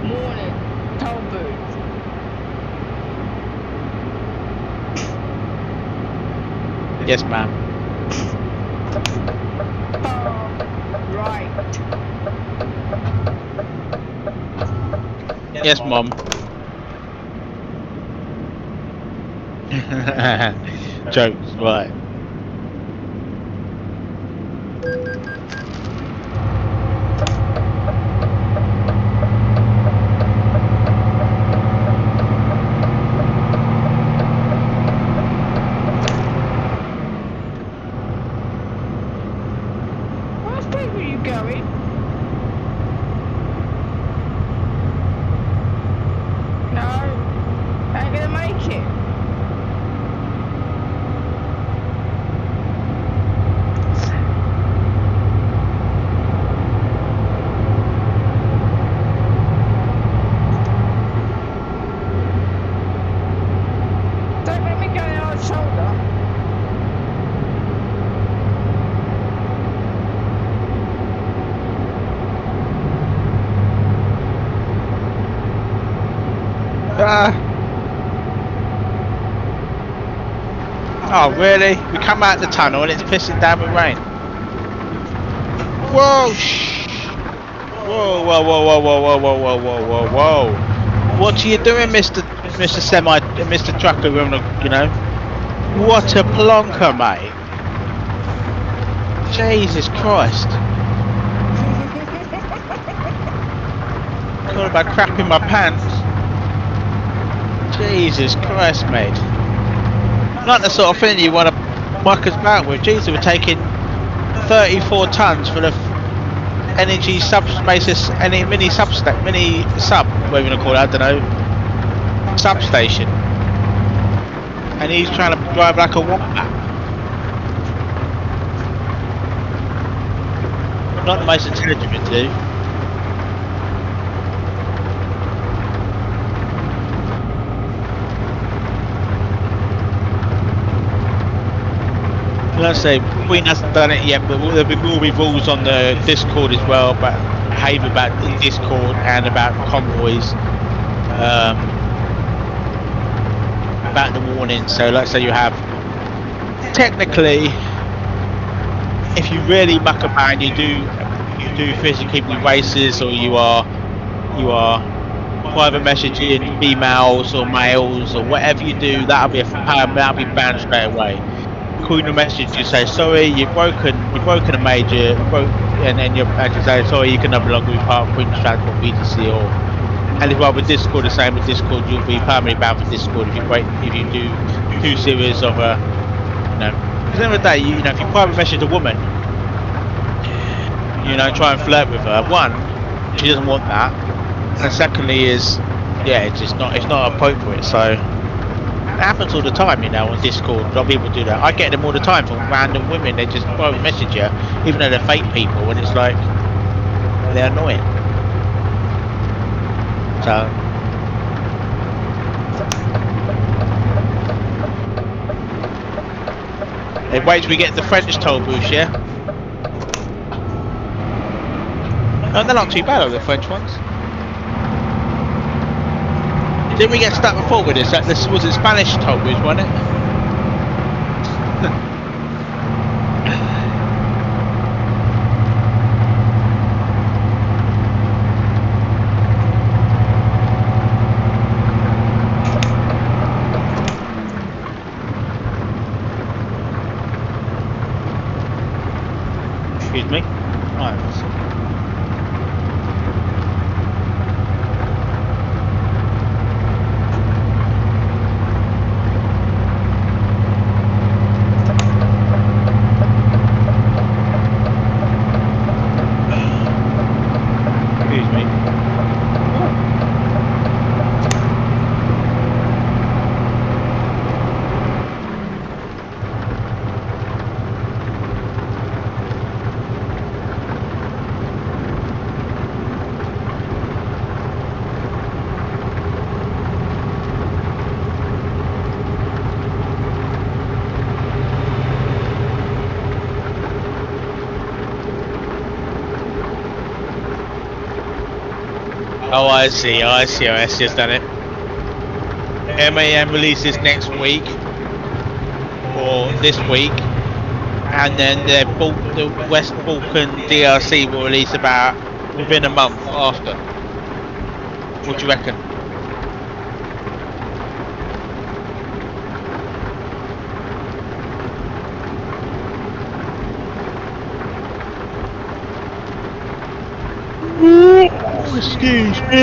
Morning. Toll booth. Yes, ma'am. Right. Yes, mom. Jokes, right. What speed were you going? No, I ain't gonna make it. Oh really? We come out the tunnel and it's pissing down with rain. Whoa! Shh! Whoa! Whoa! Whoa! Whoa! Whoa! Whoa! Whoa! Whoa! Whoa! Whoa! Whoa! What are you doing, Mr. Semi, Mr. Trucker? You know? What a plonker, mate! Jesus Christ! Thought about crapping my pants. Jesus Christ, mate! Not the sort of thing you want to muck us about with. Jesus, we're taking 34 tons for the energy subspaces, any mini sub, whatever you want to call it, I don't know, substation, and he's trying to drive like a wombat. Not the most intelligent thing to do. Like I say, Queen hasn't done it yet, but there will be rules on the Discord as well about behaviour about the Discord and about convoys, about the warning. So, like I say, you have technically, if you really muck about, you do physically races, or you are private messaging females or males or whatever you do, that'll be banned straight away. Calling a message, you say sorry, you've broken a major, and then you say sorry, you can no longer be part of Queen's Transport VTC, or and as well with Discord, the same with Discord, you'll be permanently banned from Discord if you do too serious of a, you know, because at the end of the day, you know, if you private message a woman, you know, try and flirt with her, one, she doesn't want that, and secondly is, yeah, it's not appropriate. So it happens all the time, you know, on Discord. A lot of people do that. I get them all the time from random women. They just private message you, even though they're fake people, and it's like, they're annoying. So hey, wait till we get the French toll booth, yeah? Oh, they're not too bad, are the French ones? Didn't we get stuck before with this? This was it Spanish toll booth, wasn't it? Excuse me. Right. Oh, I see how SC's done it. MAM releases next week, or this week, and then the West Balkan DRC will release about within a month after. What do you reckon? Excuse me.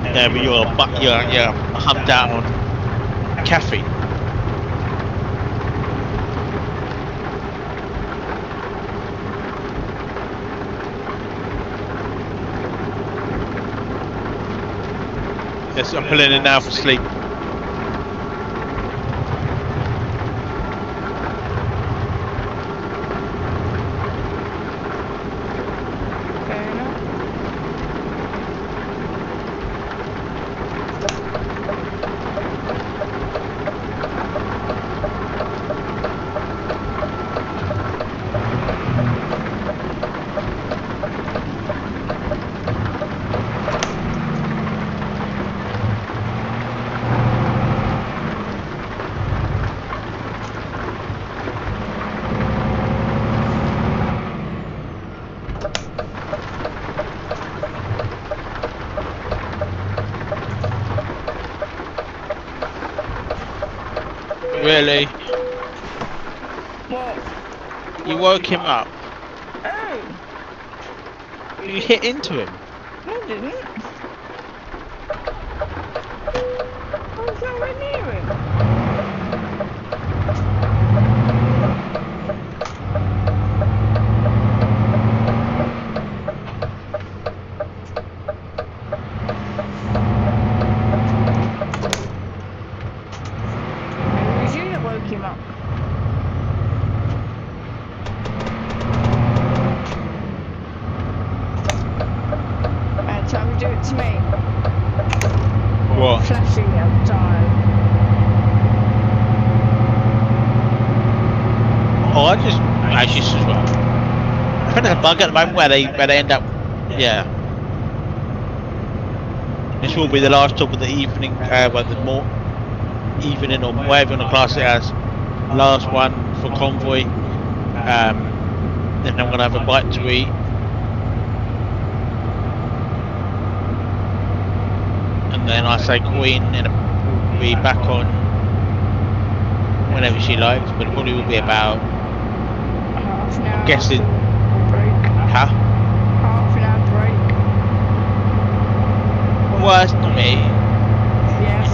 Yeah, but you're humped out on caffeine. Yes, I'm pulling in now for sleep. Really? What? You woke him up? Oh, You hit into him? no, I didn't. I was nowhere near him. It was you that woke him up. Time to do it to me. What? Flashing outside. Oh, I just actually just well. I think there's a bug at the moment where they end up. Yeah. This will be the last stop of the evening. Well, the more evening or whatever you want to class it as. Last one for Convoy. Then I'm gonna have a bite to eat. And then I say Queen and will be back on whenever she likes, but it probably will be about, Half an hour. I'm guessing, Break. huh? Half an hour break. Worse than me. Yes.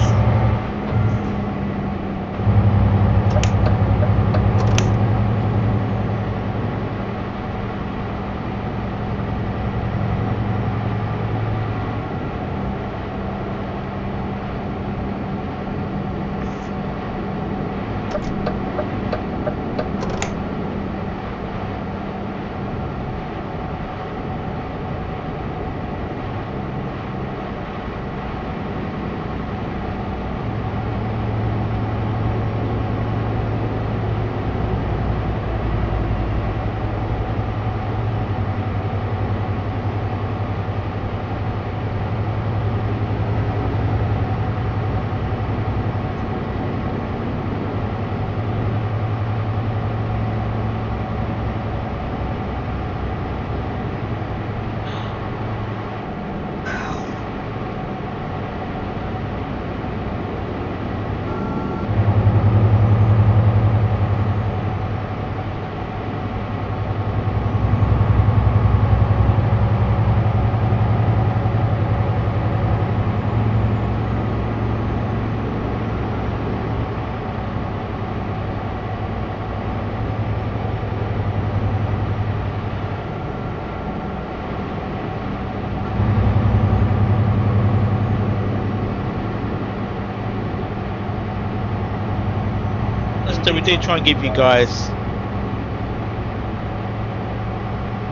So we do try and give you guys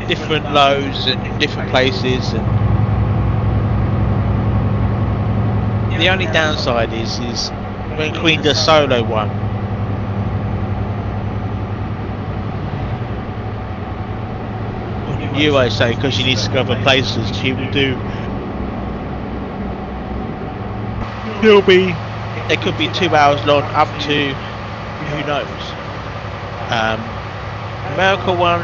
different lows and different places, and the only downside is when Queen does solo one, you I say, because she needs to go other places, she will do. There could be 2 hours long, up to who knows. America one,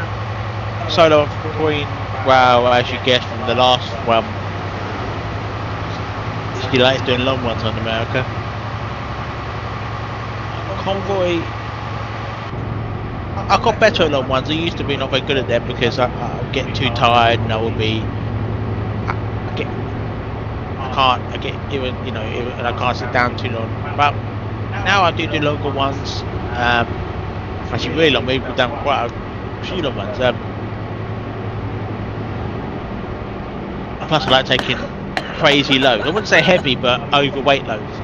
solo for Queen. Well, as you guessed from the last one, she likes doing long ones on America. Convoy, I got better at long ones. I used to be not very good at them because I get too tired and I get even, you know, and I can't sit down too long. But now I do longer ones. Actually, really long. We've done quite a few long ones. Plus, I like taking crazy loads. I wouldn't say heavy, but overweight loads.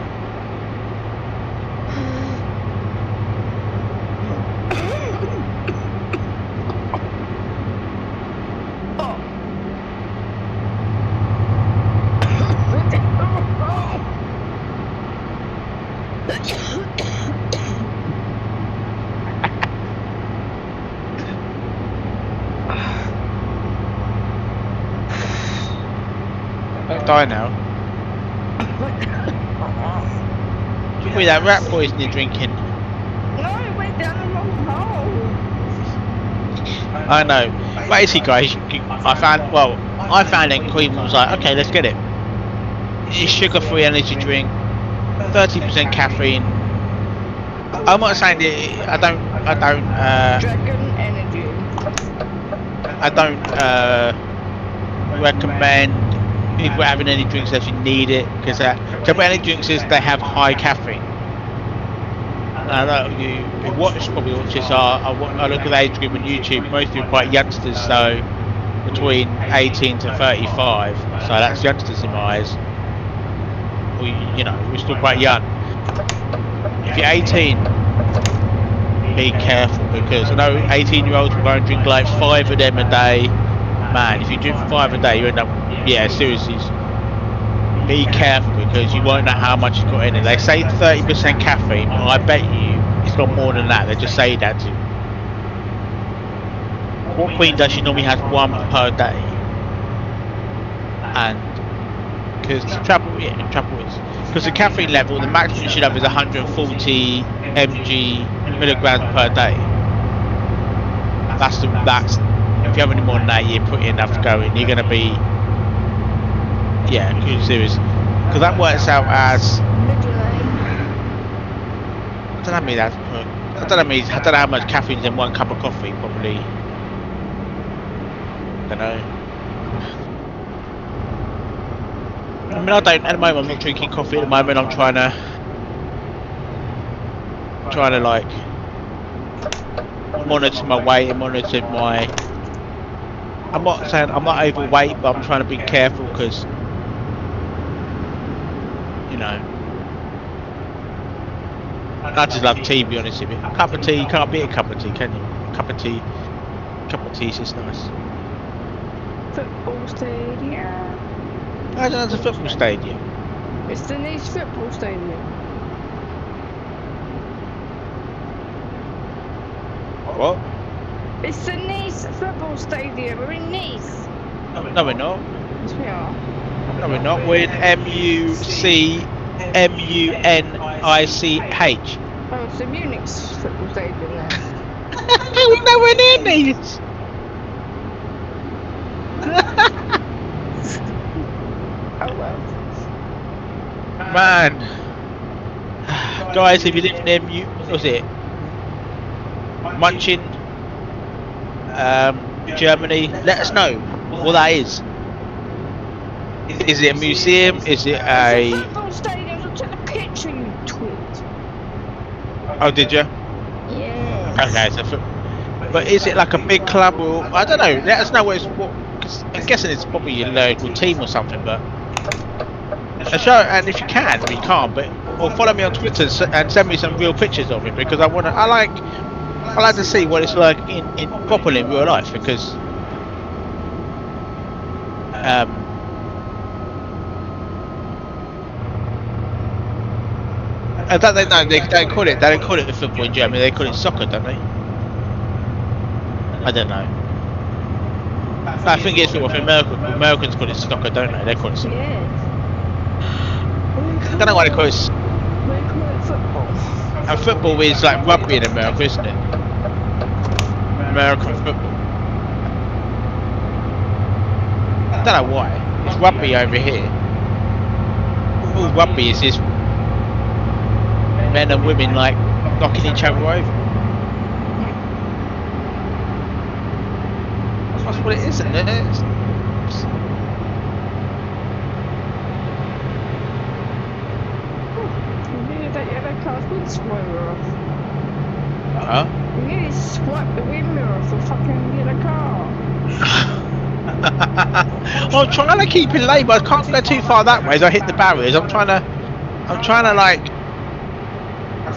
Don't die now. With that rat poison you're drinking. No, it went down the wrong hole. I know. Basically, guys, I found it. Queen was like, okay, let's get it. It's sugar-free energy drink, 30% caffeine, I'm not saying that Dragon Energy. I don't recommend people having any drinks if you need it, because some energy drinks is they have high caffeine. I know you probably watch this. I look at the age group on YouTube. Most people are quite youngsters, so between 18 to 35. So that's youngsters in my eyes. We're still quite young. If you're 18, be careful, because I know 18-year-olds will go and drink like 5 of them a day. Man, if you drink 5 a day, you end up, seriously, be careful, because you won't know how much it's got in it. They say 30% caffeine, but I bet you it's got more than that. They just say that to you. What Queen does, she normally has 1 per day. And because the trouble is, because the caffeine level, the maximum you should have is 140 milligrams per day. That's if you have any more than that, you're putting enough to go in. You're gonna be, serious, because that works out as, I don't know how much caffeine's in 1 cup of coffee. Probably, I don't know. I mean, at the moment I'm not drinking coffee. At the moment I'm trying to like monitor my weight and monitor my. I'm not saying I'm not overweight, but I'm trying to be careful, because I just love tea, to be honest with you. A cup of tea, you can't beat a cup of tea, can you? A cup of tea is just nice. Football stadium. I don't know, it's a football stadium. It's the Nice football stadium. What? It's the Nice football stadium. We're in Nice. No, we're not. Yes, we are. No, we're not. We're in MUNICH. Oh, it's the Munich's football stadium then. We're nowhere near Nice. Oh well. Man. Guys, if you live near Munchen, Germany, let us know what that is. Is it a museum? Is it a football stadium? I took the picture, you twit. Oh, did you? Yeah. Okay, but is it like a big club, or I don't know? Let us know because I'm guessing it's probably your local team or something. But and if you can, or you can't, or follow me on Twitter and send me some real pictures of it, because I like to see what it's like in properly in real life, because I don't know, they don't call it football in Germany, they call it soccer, don't they? I don't know. I think it's football for Americans call it soccer, don't they? They call it soccer. Yeah. I don't know why they call it. We call it football. And football is like rugby in America, isn't it? American football. I don't know why. It's rugby over here. All rugby is just men and women like knocking each other over. That's what it is, isn't it? You nearly that yellow car's wind spoiler off. Huh? You nearly swiped the wind mirror off the fucking yellow car. Well, I'm trying to keep it lane, but I can't go too far that way as I hit the barriers. I'm trying to like.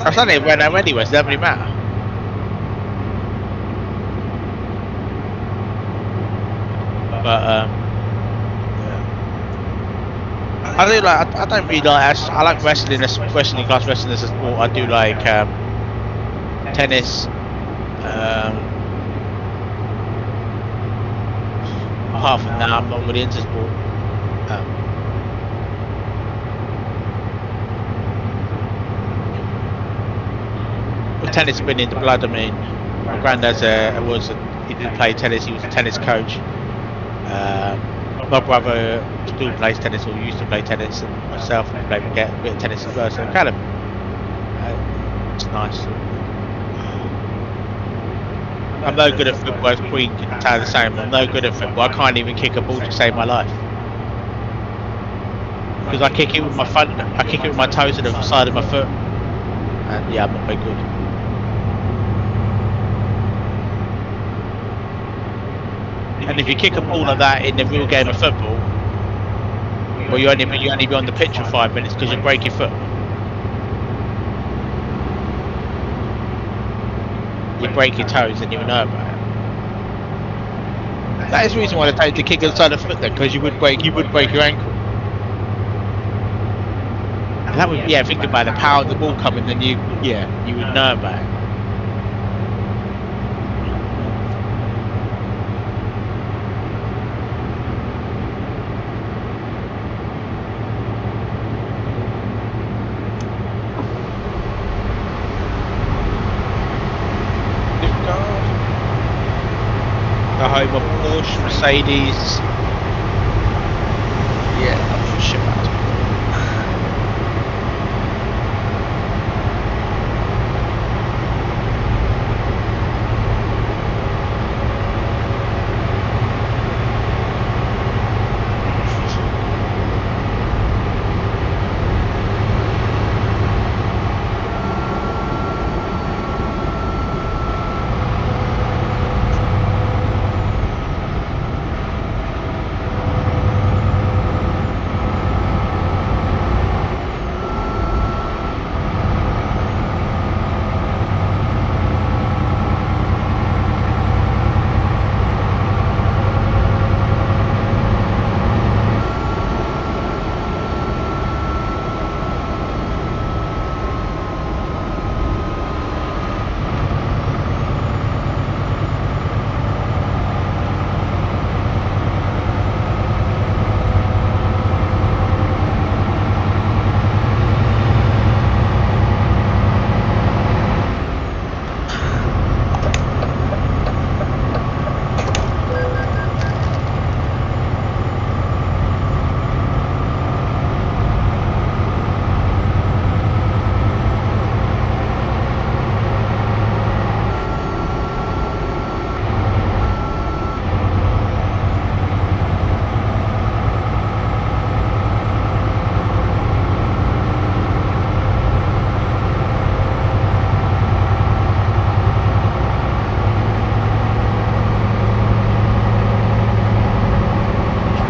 I've done it when I'm anyway, so it doesn't really matter. But I do like. I don't really like. I like wrestling. Wrestling class wrestling as a sport. I do like tennis. Apart from that, I'm not really into sport. With tennis been in the blood. I mean, my granddad's he didn't play tennis. He was a tennis coach. My brother still plays tennis, or used to play tennis, and myself play a bit of tennis as well. So kind of It's nice. I'm no good at football, as Queen can tell the same. I'm no good at football. I can't even kick a ball to save my life. Because I kick it with my front, I kick it with my toes to the side of my foot. And yeah, I'm not very good. And if you kick a ball like that in the real game of football, well, you only be on the pitch for 5 minutes because you break your foot. You break your toes and you know about it. That is the reason why I take the kick inside the foot then, because you would break your ankle. And that would, yeah, think about the power of the ball coming, then you would know about it. The home of Porsche, Mercedes. Yeah, I'm sure.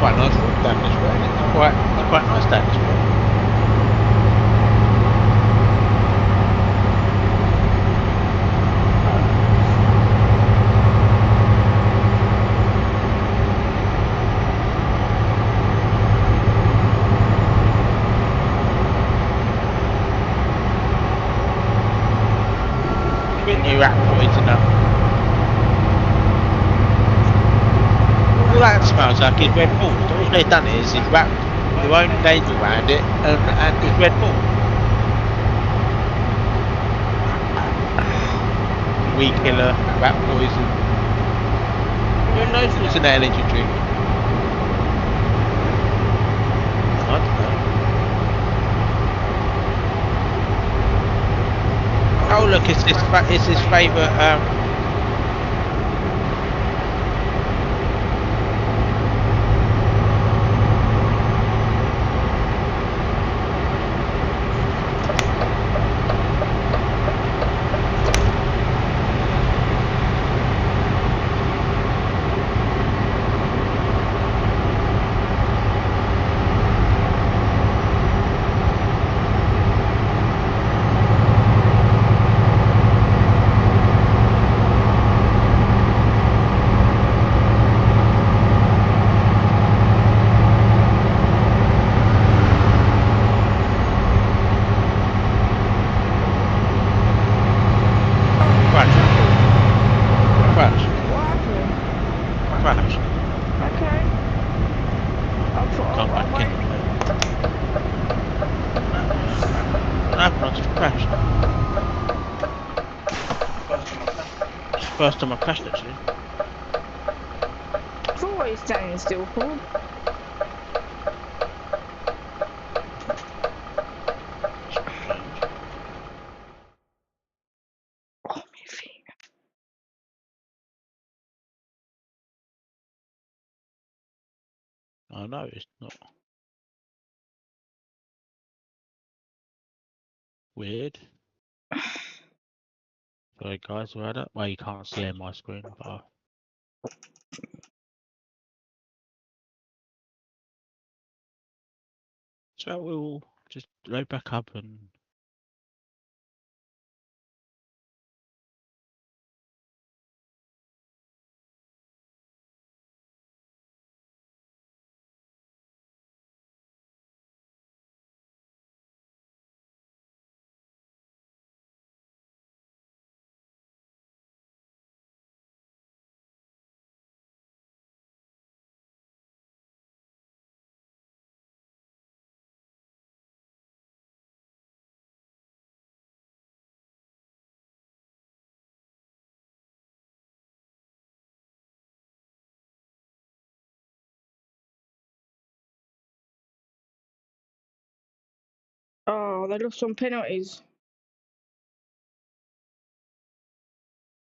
Quite nice down this road. It's quite nice down this road. Bit new asteroids and that. All that smells like is Red Bull. All they've done is wrapped their own label around it and it's Red Bull. Weed killer, rat poison. Who knows what's in that energy drink? I don't know. Oh look, it's his favourite crash. Okay. Come back in. What happened? I just crashed. It's the first time I crashed actually. I thought what he's standing still for. I know it's not weird. Sorry guys, we had it. Well, you can't see on my screen, but so we'll just load back up and Oh, they lost on penalties.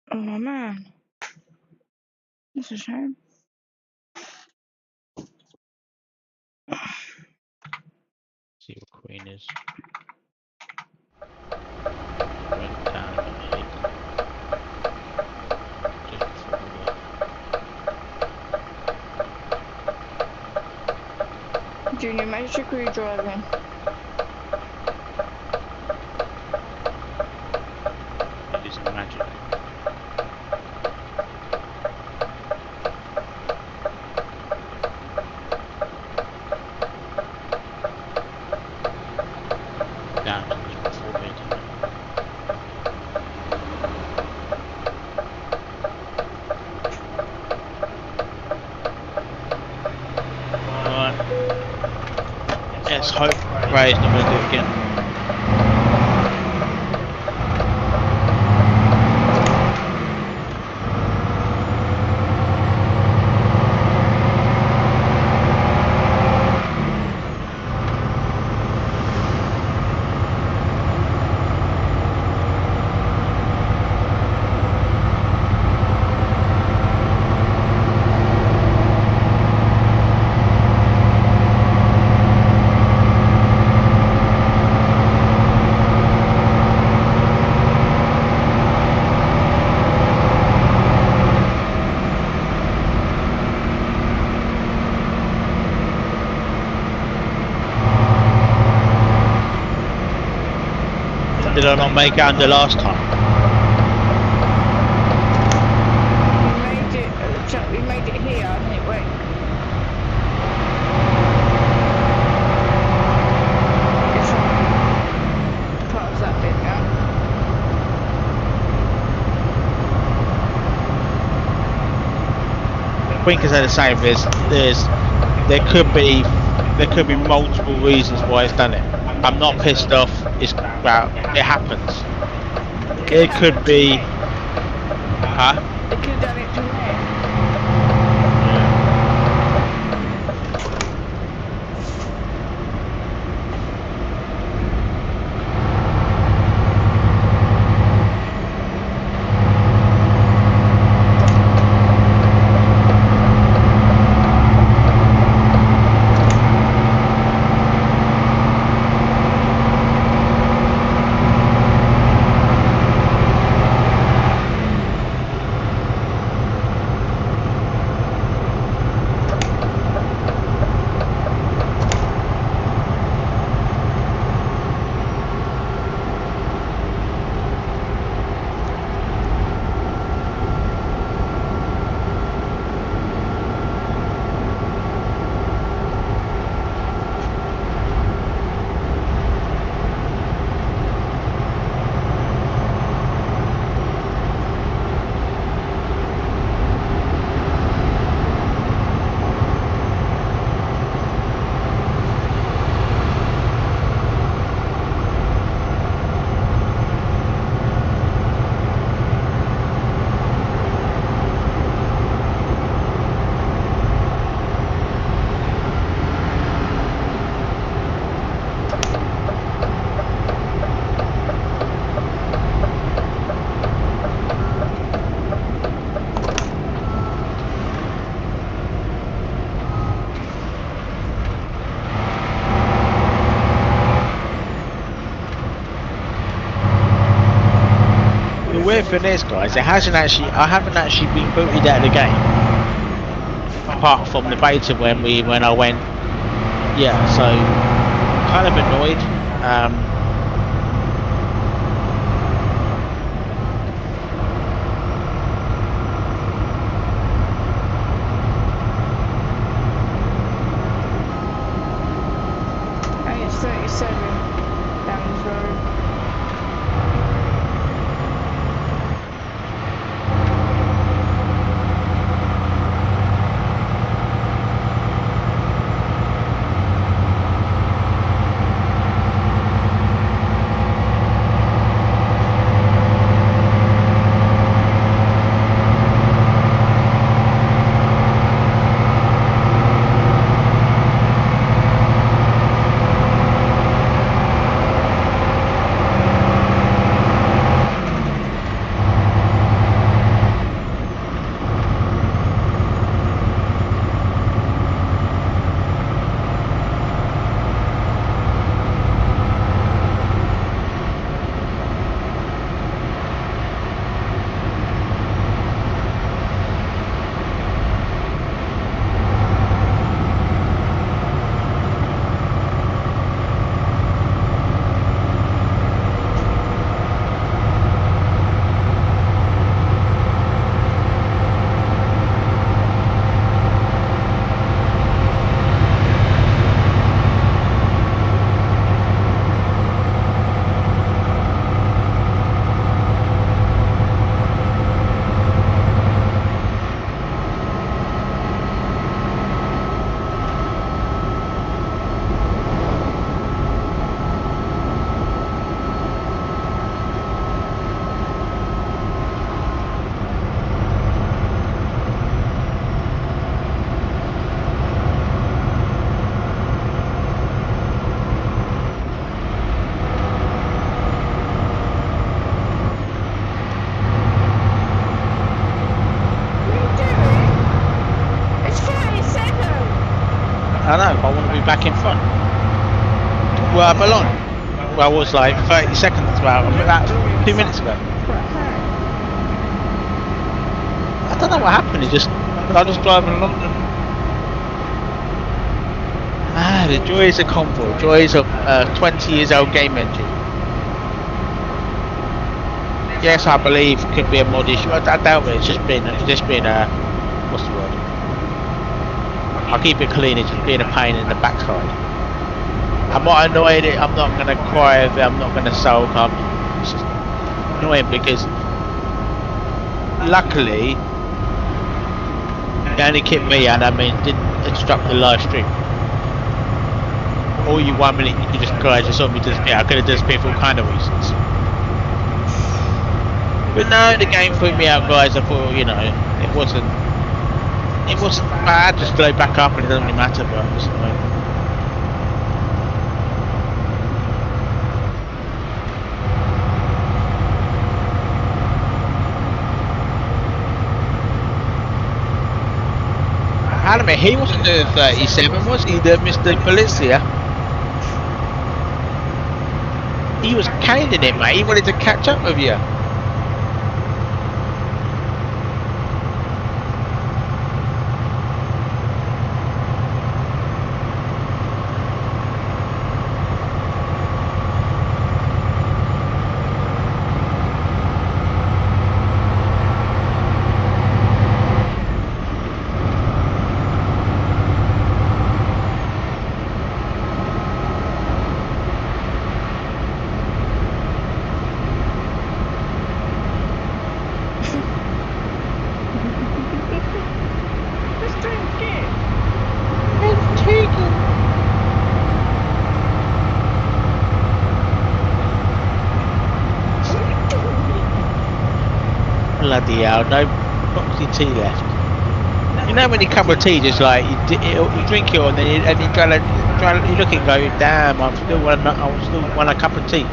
Oh man, that's a shame. see what Queen is. Went down a bit. Just before Junior Magic, or you driving? it is magic. Down to just before bedtime. Alright. Let's hope Ray's not going to do it again. Did I not make it under last time? We made it at the top, we made it here and it went. It's on part of that bit now. Queen can say the same. There could be multiple reasons why it's done it. I'm not pissed off. It's about it happens. It could be, huh? They could have done it to me. weird thing is, guys, I haven't actually been booted out of the game, apart from the beta when I went. Yeah, so kind of annoyed. I think it's 37 down this road. I know, but I want to be back in front. Where I belong. Where I was like 30 seconds about 2 minutes ago. I don't know what happened. I was driving along. The joys of Convoy, joys of 20 years old game engine. Yes, I believe it could be a mod issue. I doubt it. It's just been what's the word? I'll keep it clean. It's just being a pain in the backside. I'm not annoyed. I'm not going to cry over it. I'm not going to sulk. It's just annoying because luckily it only kicked me and didn't obstruct the live stream. All you 1 minute you just guys just saw me disappear. I could have disappeared for all kind of reasons. But no, the game freaked me out, guys. I thought, it wasn't bad. Just go back up and it doesn't really matter. But I'm just like, Adam, he wasn't doing 37, was he? The Mr. Polizia. He was caning it, mate. He wanted to catch up with you. Bloody hell, no boxy tea left. You know when you cup of tea just like you drink it and then you look and go, damn, I still want a cup of tea.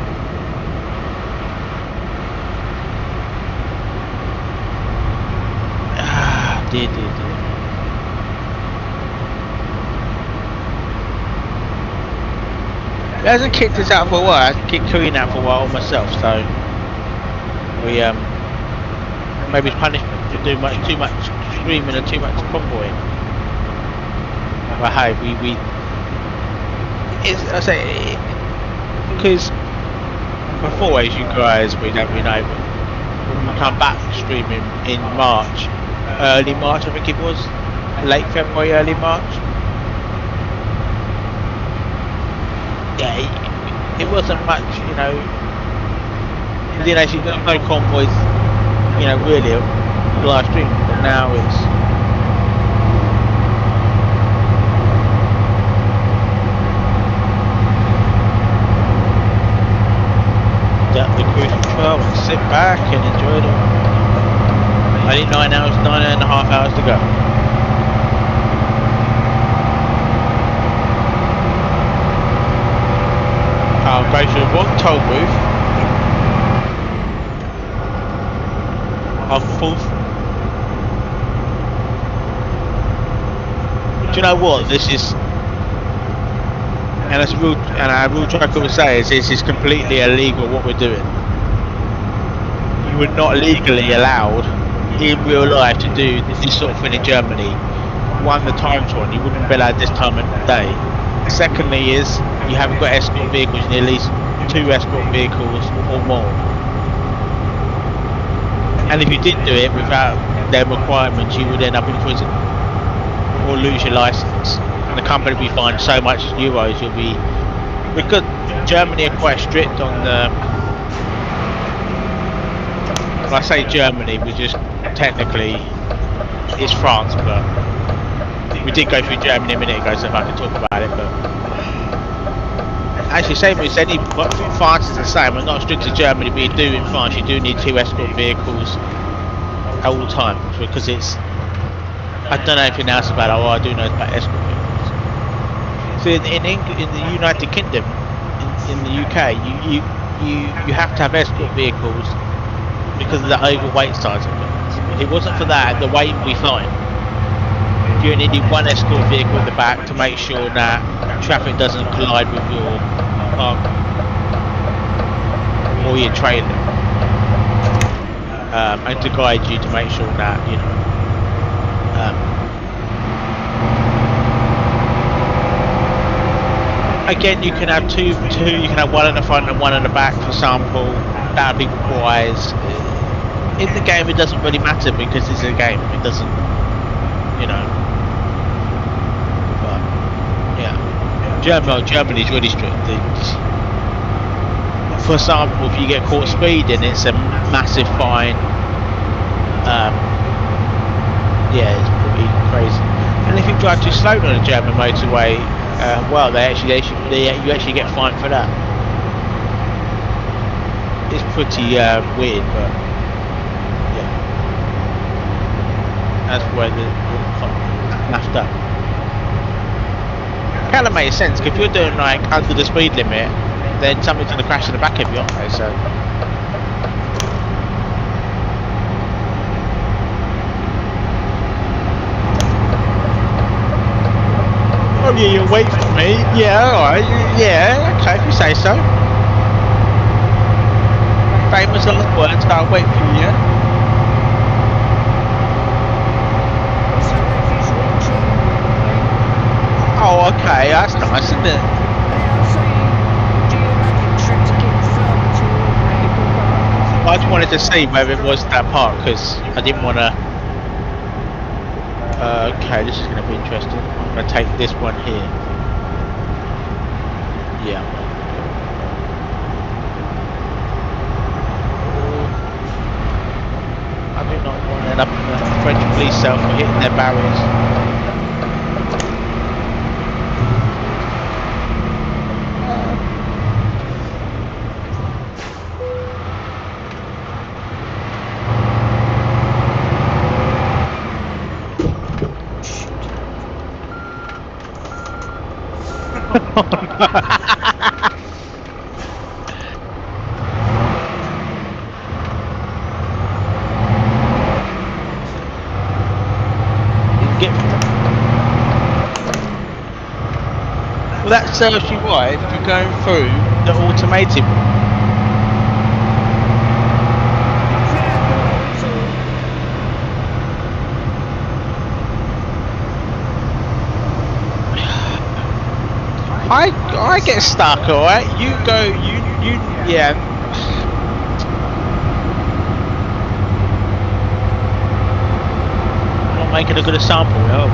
Ah, dear. It hasn't kicked us out for a while. I hasn't kicked Korean out for a while myself, so we maybe it's punishment for doing too much screaming and too much convoying. But hey, we it's, I say, because before, as you guys we know, when we come back streaming in March, early March I think it was, late February, early March. Yeah, it wasn't much, you know. You didn't actually, there was no convoys, you know, really live stream. But now it's the cruise control and sit back and enjoy it. Only 9 hours, 9.5 hours to go. I'll go through one toll booth. I'll full. Do you know what? This is, and as real, and I will try to say is this is completely illegal what we're doing. You were not legally allowed in real life to do this sort of thing in Germany. One, the time's wrong. You wouldn't be allowed this time of day. Secondly is you haven't got escort vehicles. You need at least 2 escort vehicles or more. And if you did do it without their requirements, you would end up in prison or lose your license. And the company will be fined so much euros. You'll be, because Germany are quite strict on the. When I say Germany, we just technically it's France, but we did go through Germany a minute ago, so if I can talk about it. But actually, same as any, France is the same. We're not strict as Germany, but you do in France. You do need 2 escort vehicles at all times because it's. I don't know anything else about it. I do know about escort vehicles. So in the United Kingdom, in the UK, you have to have escort vehicles because of the overweight size of it. If it wasn't for that, the weight would be fine. You only need 1 escort vehicle at the back to make sure that traffic doesn't collide with your car or your trailer, and to guide you to make sure that you know. Again, you can have two. You can have 1 in the front and 1 in the back for sample. That would be wise. In the game, it doesn't really matter because it's a game. It doesn't, you know. But yeah, Germany's really strict. For example, if you get caught speeding, it's a massive fine. Yeah, it's pretty crazy. And if you drive too slowly on a German motorway, well, you actually get fined for that. It's pretty weird, but yeah, that's where the laughed up. Kind of makes sense. If you're doing like under the speed limit, then something's going to crash in the back of you, aren't they? So. Oh yeah, you'll wait for me? Yeah, alright, yeah, okay, if you say so. Famous last words, I'll wait for you, yeah? Oh, okay, that's nice, isn't it? I just wanted to see whether it was that part, because I didn't want to... okay, this is going to be interesting. I'm going to take this one here. Yeah. I do not want to end up in the French police cell for hitting their barriers. Well, that serves you right if you're going through the automated one. get stuck, alright? You go, yeah. I'm not making a good example, no.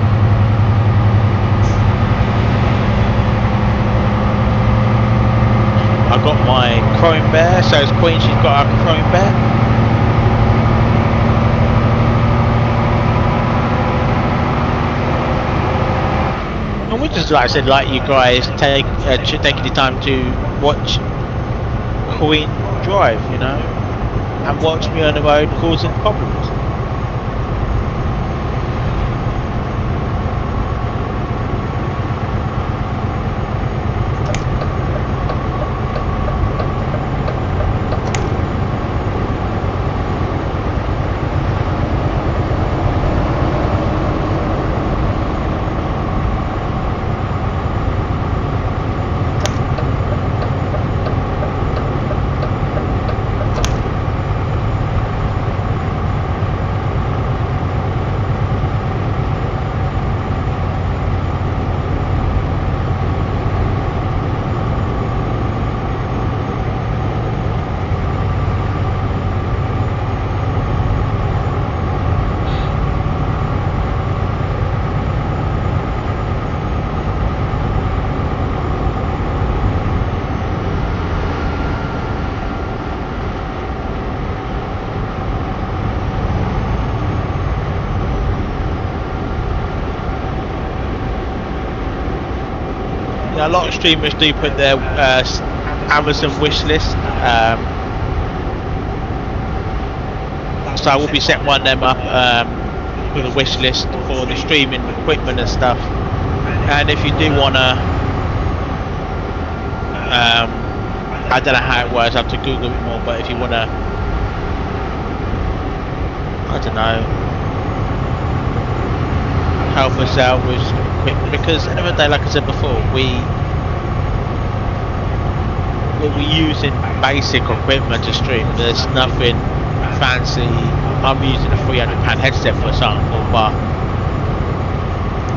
I've got my chrome bear, so as Queen, she's got her chrome bear. And we just, like I said, like you guys taking the time to watch Queen drive, you know, and watch me on the road causing problems. A lot of streamers do put their Amazon wish list, so I will be setting one of them up with a wish list for the streaming equipment and stuff. And if you do want to, I don't know how it works, I have to Google it more, but if you want to, I don't know, help us out with equipment, because at the end of the day, like I said before, we're using basic equipment to stream. There's nothing fancy. I'm using a £300 headset, for example, but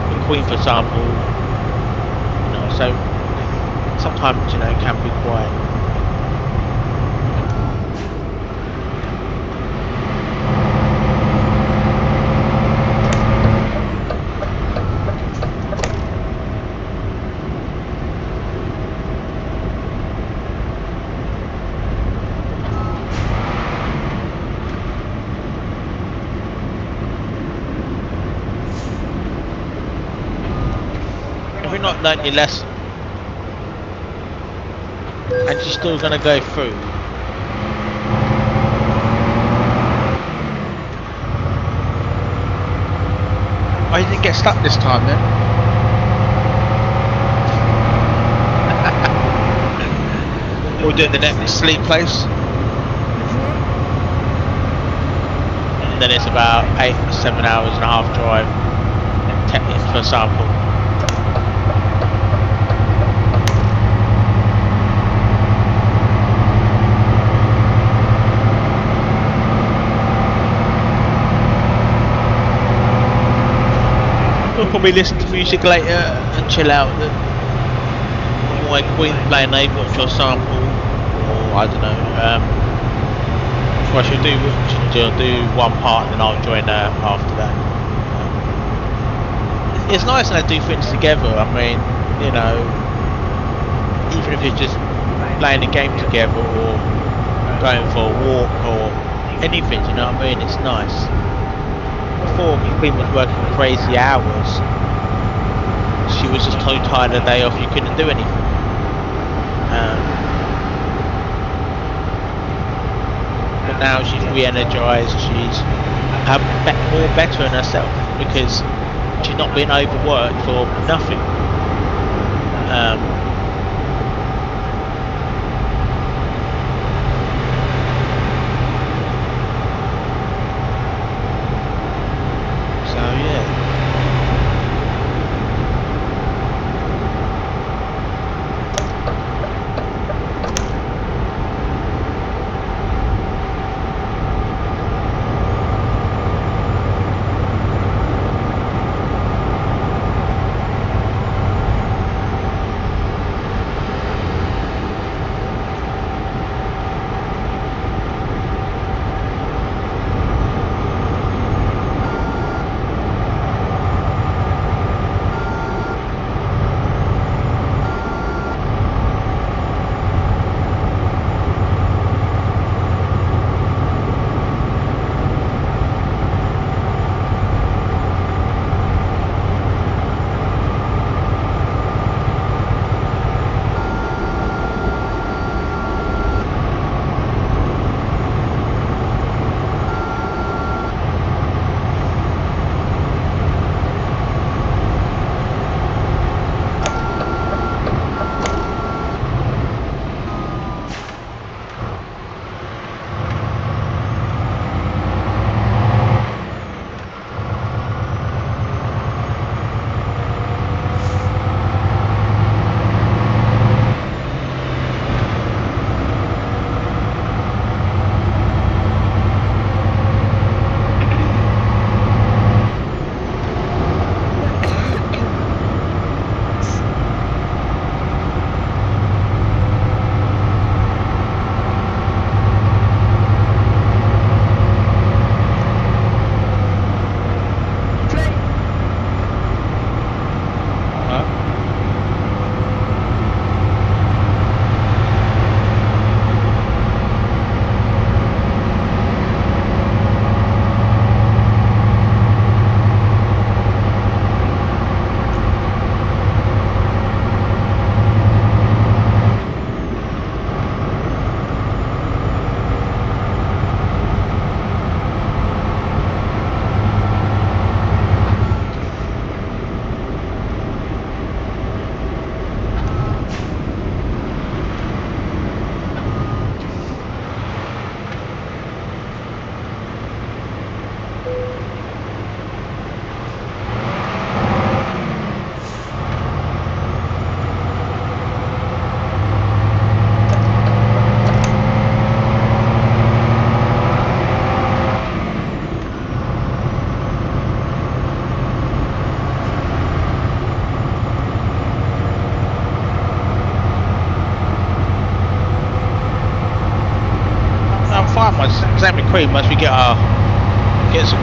the Queen, for example, you know, so sometimes, you know, it can be quite. Not learnt your lesson, and you're still gonna go through. Oh, you didn't get stuck this time then? We'll do the next sleep place, and then it's about 7 hours and a half drive, for example. We'll probably listen to music later and chill out. My Queen playing Nave Watch or sample, or I don't know. Well, she'll do one part and then I'll join her after that. It's nice when they do things together. I mean, you know, even if it's just playing a game together or going for a walk or anything, you know what I mean? It's nice. Before, Queen was working crazy hours. She was just so tired the day off, you couldn't do anything. But now she's re-energized, she's more better in herself because she's not being overworked for nothing. alright, same with Queen. Once we get some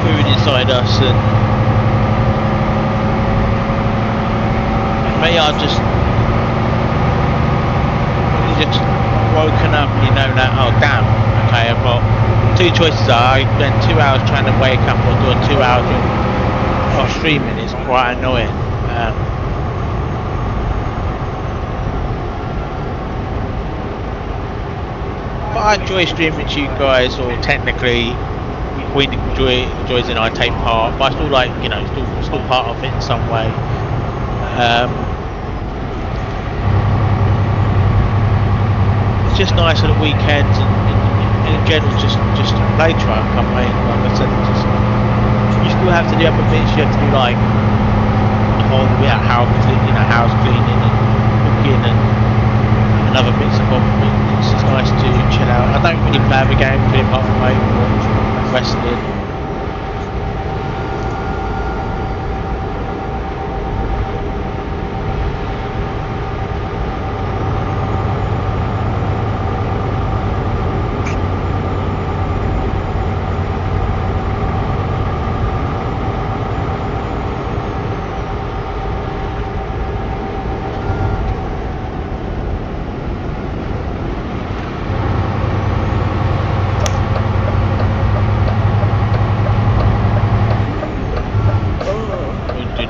food inside us, and me, I just woken up, you know, that, oh damn, okay, I've got two choices. I spend 2 hours trying to wake up, or do a 2 hours of streaming. It's quite annoying. But I enjoy streaming to you guys, or technically Queen enjoys it and I take part, but I still like, you know, still part of it in some way. It's just nice on the weekends, and in general just to play truck. I mean, like I said, you still have to do other bits. You have to do like the whole house cleaning and cooking and other bits and bobs. It's just nice to chill out. I don't really play the game, really, apart from my wrestling.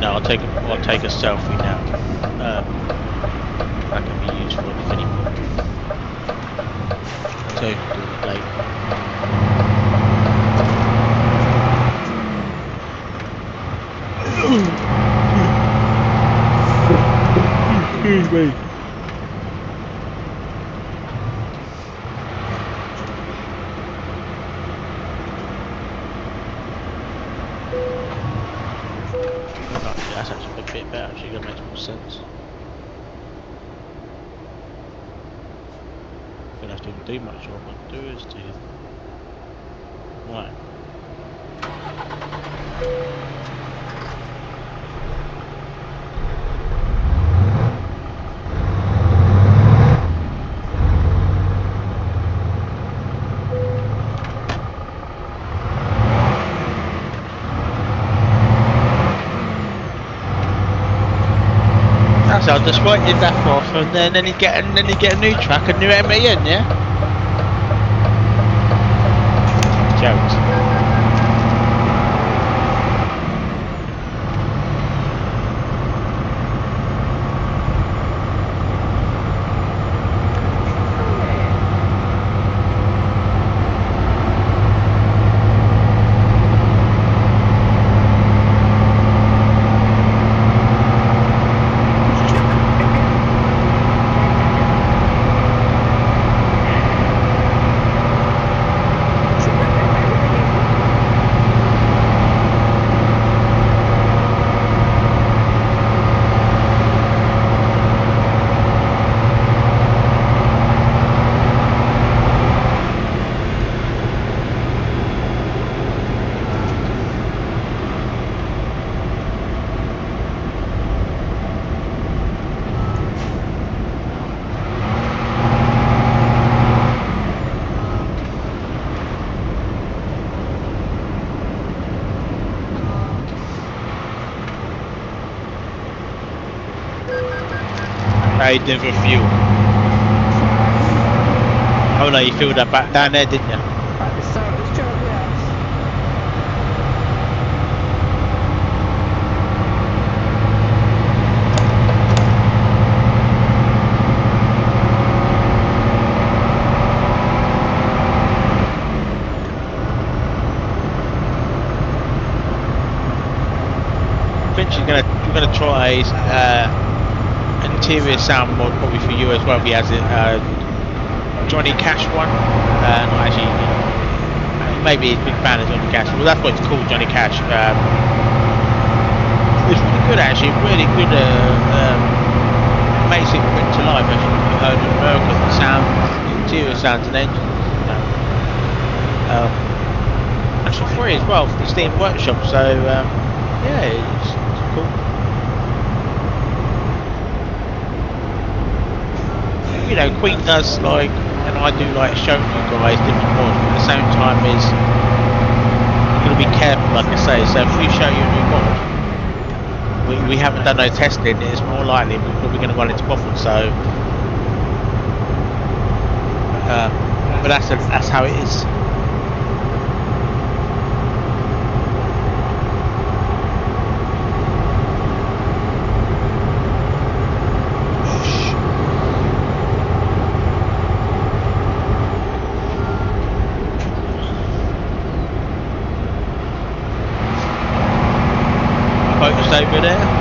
I'll take a selfie now. That can be useful if anyone. So do it later. Excuse me. That's actually a bit better, actually, that makes more sense. Don't have to do much, all I want to do is do. Right. So I'll just write your death off, and then you get a new track, a new ME in, yeah? Jokes. I did a few. Oh no, you filled that back down there, didn't you? At the start of this job, yeah. Eventually we're gonna try interior sound mod probably for you as well. If he has it, Johnny Cash one. Not actually, maybe he's a big fan of Johnny Cash. Well, that's what it's called, Johnny Cash. It's really good actually. Really good. Makes it bring to life. Actually, you heard in America, the sound, interior sounds and engines. And for free as well for the Steam Workshop. So yeah, it's cool. You know, Queen does like and I do like showing you guys different mods, but at the same time is you've got to be careful, like I say. So if we show you a new mod, we haven't done no testing, it's more likely we're probably going to run into problems. So, but that's how it is. Focus over there.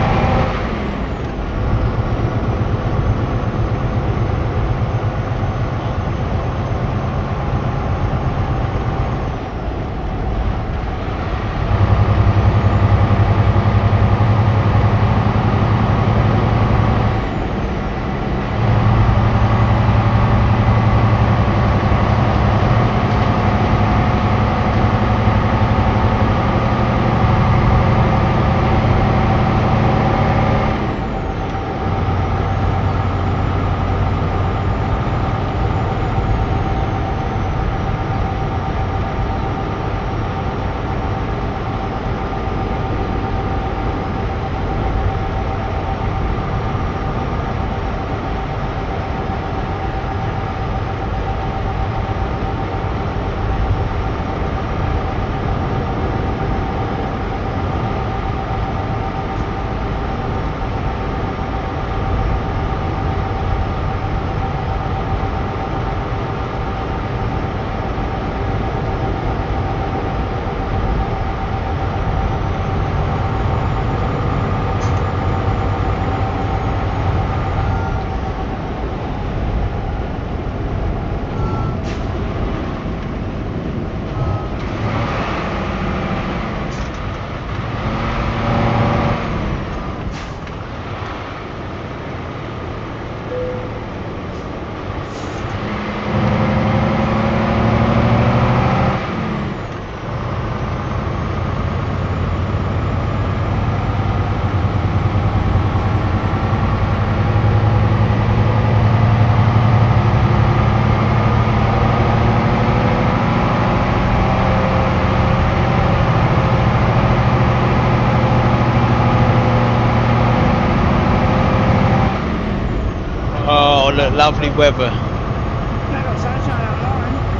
Oh, look, lovely weather. I got sunshine on mine.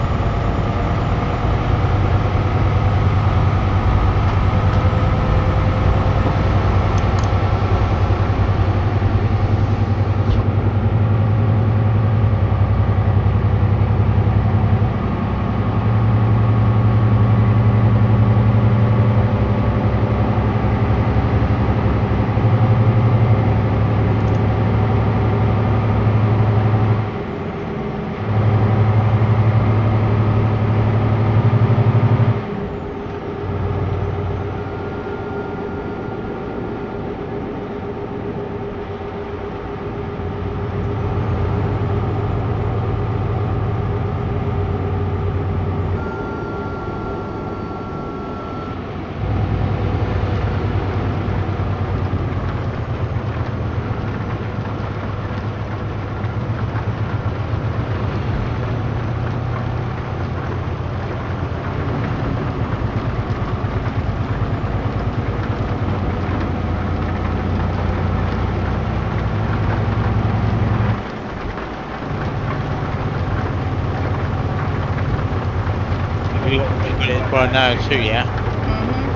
We got it by now too, yeah? Mhm.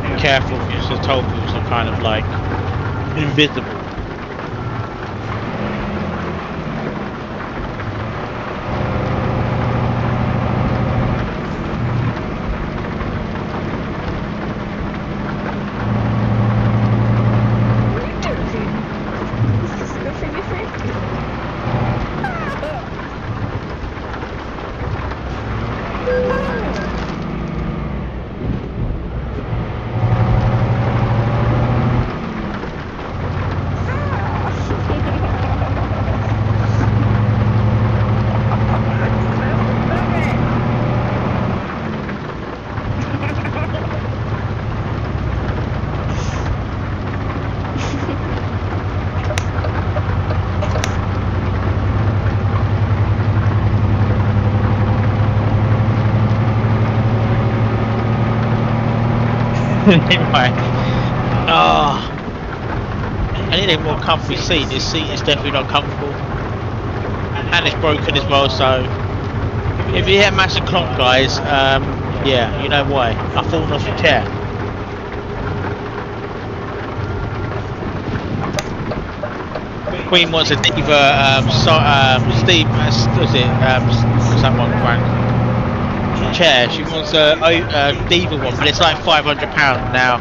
Be careful because the toll booths are kind of like invisible. Anyway, oh, I need a more comfy seat. This seat is definitely not comfortable, and it's broken as well. So if you hear a massive clonk, guys, yeah, you know why. I've fallen off the chair. Queen wants a diva, Steve, was it, someone crank chair. She wants a diva one, but it's like £500 now.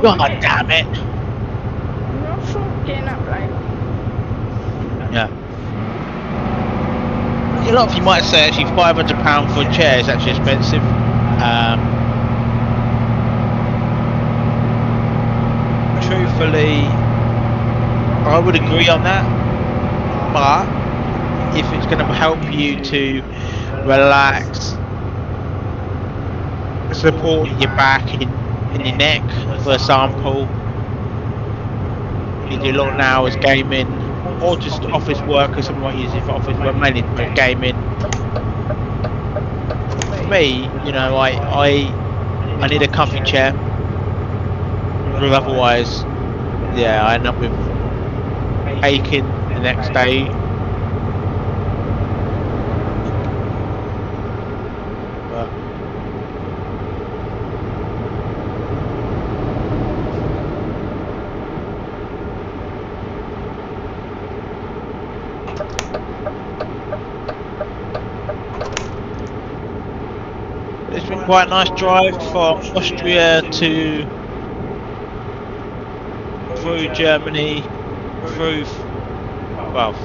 God damn it! You're fucking up, like. Yeah. A lot of you might say actually £500 for a chair is actually expensive. Truthfully, I would agree on that, but if it's going to help you to relax, support your back and your neck, for example, you do long hours gaming, or just office work, or something like using for office work, mainly for gaming. For me, you know, I need a comfy chair. Because otherwise, yeah, I end up with aching the next day. But it's been quite a nice drive from Austria through Germany, through France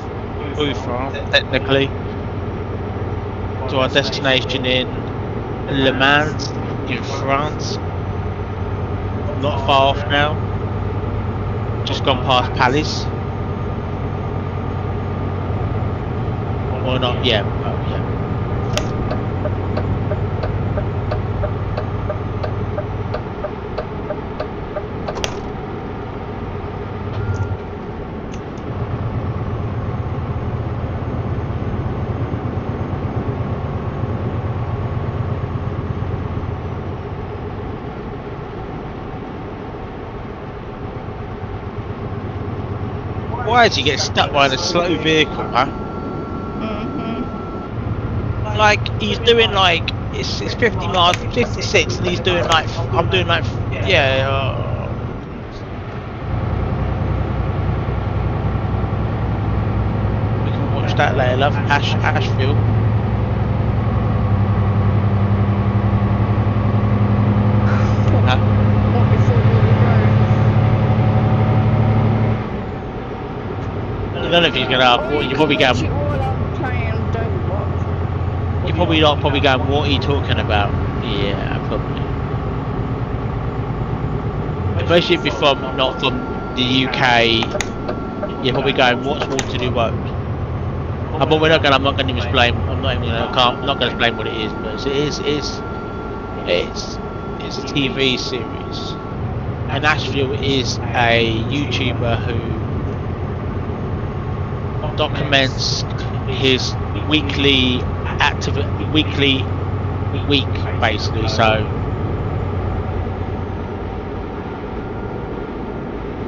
technically, to our destination in Le Mans in France. Not far off now. Just gone past Paris. Or not? Yeah. Oh, yeah. Why did you get stuck by a slow vehicle, huh? Like, he's doing like, it's 50 miles, 56, and he's doing like, I'm doing like, yeah. We can watch that later, love. Ashfield. I don't know if he's gonna ask what you're probably going. You're probably not going. What are you talking about? Yeah, probably. Especially if you're not from the UK, you're probably going. What's Waterloo Road? But we're not going. I'm not going to explain. I'm not even. I'm not going to explain what it is. But it's a TV series. And Ashfield is a YouTuber who documents his weekly week basically. So,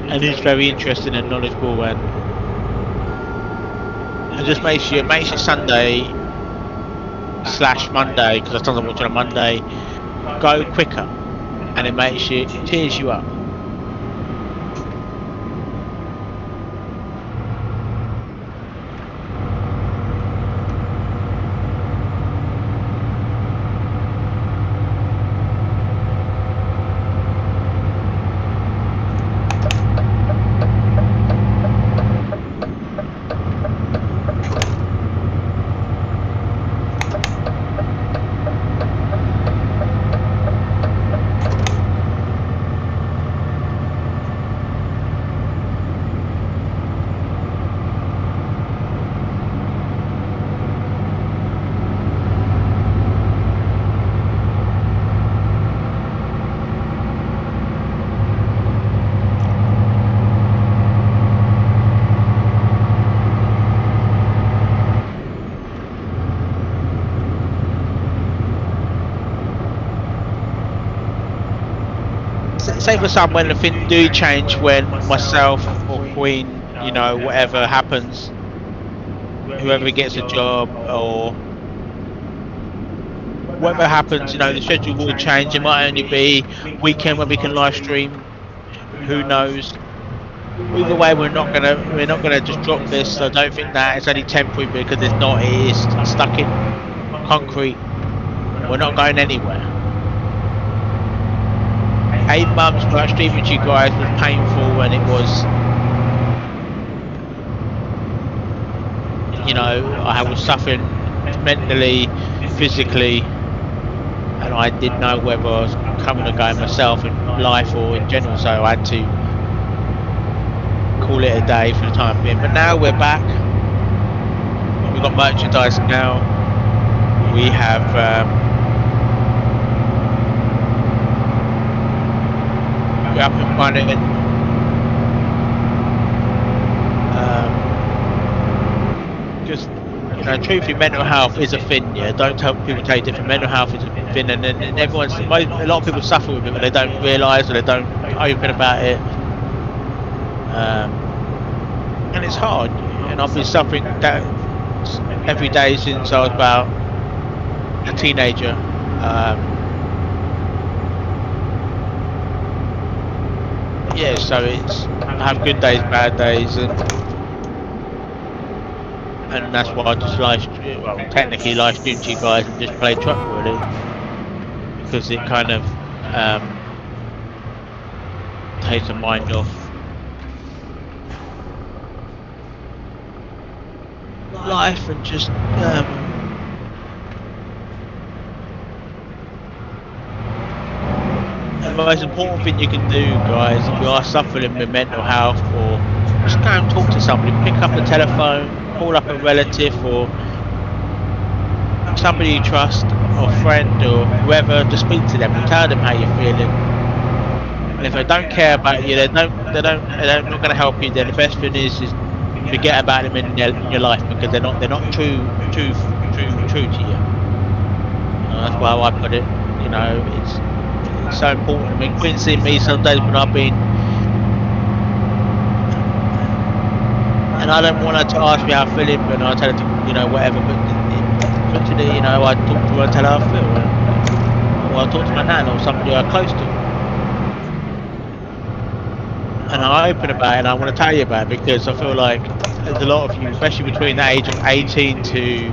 and he's very interesting and knowledgeable, and and just makes you Sunday / Monday, because sometimes I'm watching on Monday, go quicker, and it tears you up. Say for some, when the things do change, when myself or Queen, you know, whatever happens, whoever gets a job or whatever happens, you know, the schedule will change. It might only be weekend when we can live stream. Who knows? Either way, we're not gonna just drop this. I don't think that it's only temporary, because it's not. It is stuck in concrete. We're not going anywhere. 8 months without streaming to you guys was painful, and it was, you know, I was suffering mentally, physically, and I didn't know whether I was coming or going myself in life or in general, so I had to call it a day for the time being. But now we're back. We've got merchandise now. We have we're up and running. Just, you know, truthfully, mental health is a thing. Yeah, don't tell people take it different. Mental health is a thing, and a lot of people suffer with it, but they don't realise, or they don't open about it. And it's hard, and I've been suffering that every day since I was about a teenager. Yeah, so I have good days, bad days, and that's why I just technically live stream to you guys and just play truck, really, because it kind of takes the mind off life, and just the most important thing you can do, guys, if you are suffering with mental health, or just go and talk to somebody, pick up the telephone, call up a relative or somebody you trust, or friend or whoever, to speak to them and tell them how you're feeling. And if they don't care about you, they're not going to help you. Then the best thing is forget about them in your life, because they're not true to you. That's why I put it. You know, it's so important. I mean, Quinn seen me some days when I've been, and I don't want her to ask me how I'm feeling, but I tell her to, you know, whatever. But today, you know, I talk to her and tell her how I feel, or I talk to my nan or somebody I'm close to, and I open about it, and I want to tell you about it, because I feel like there's a lot of you, especially between the age of 18 to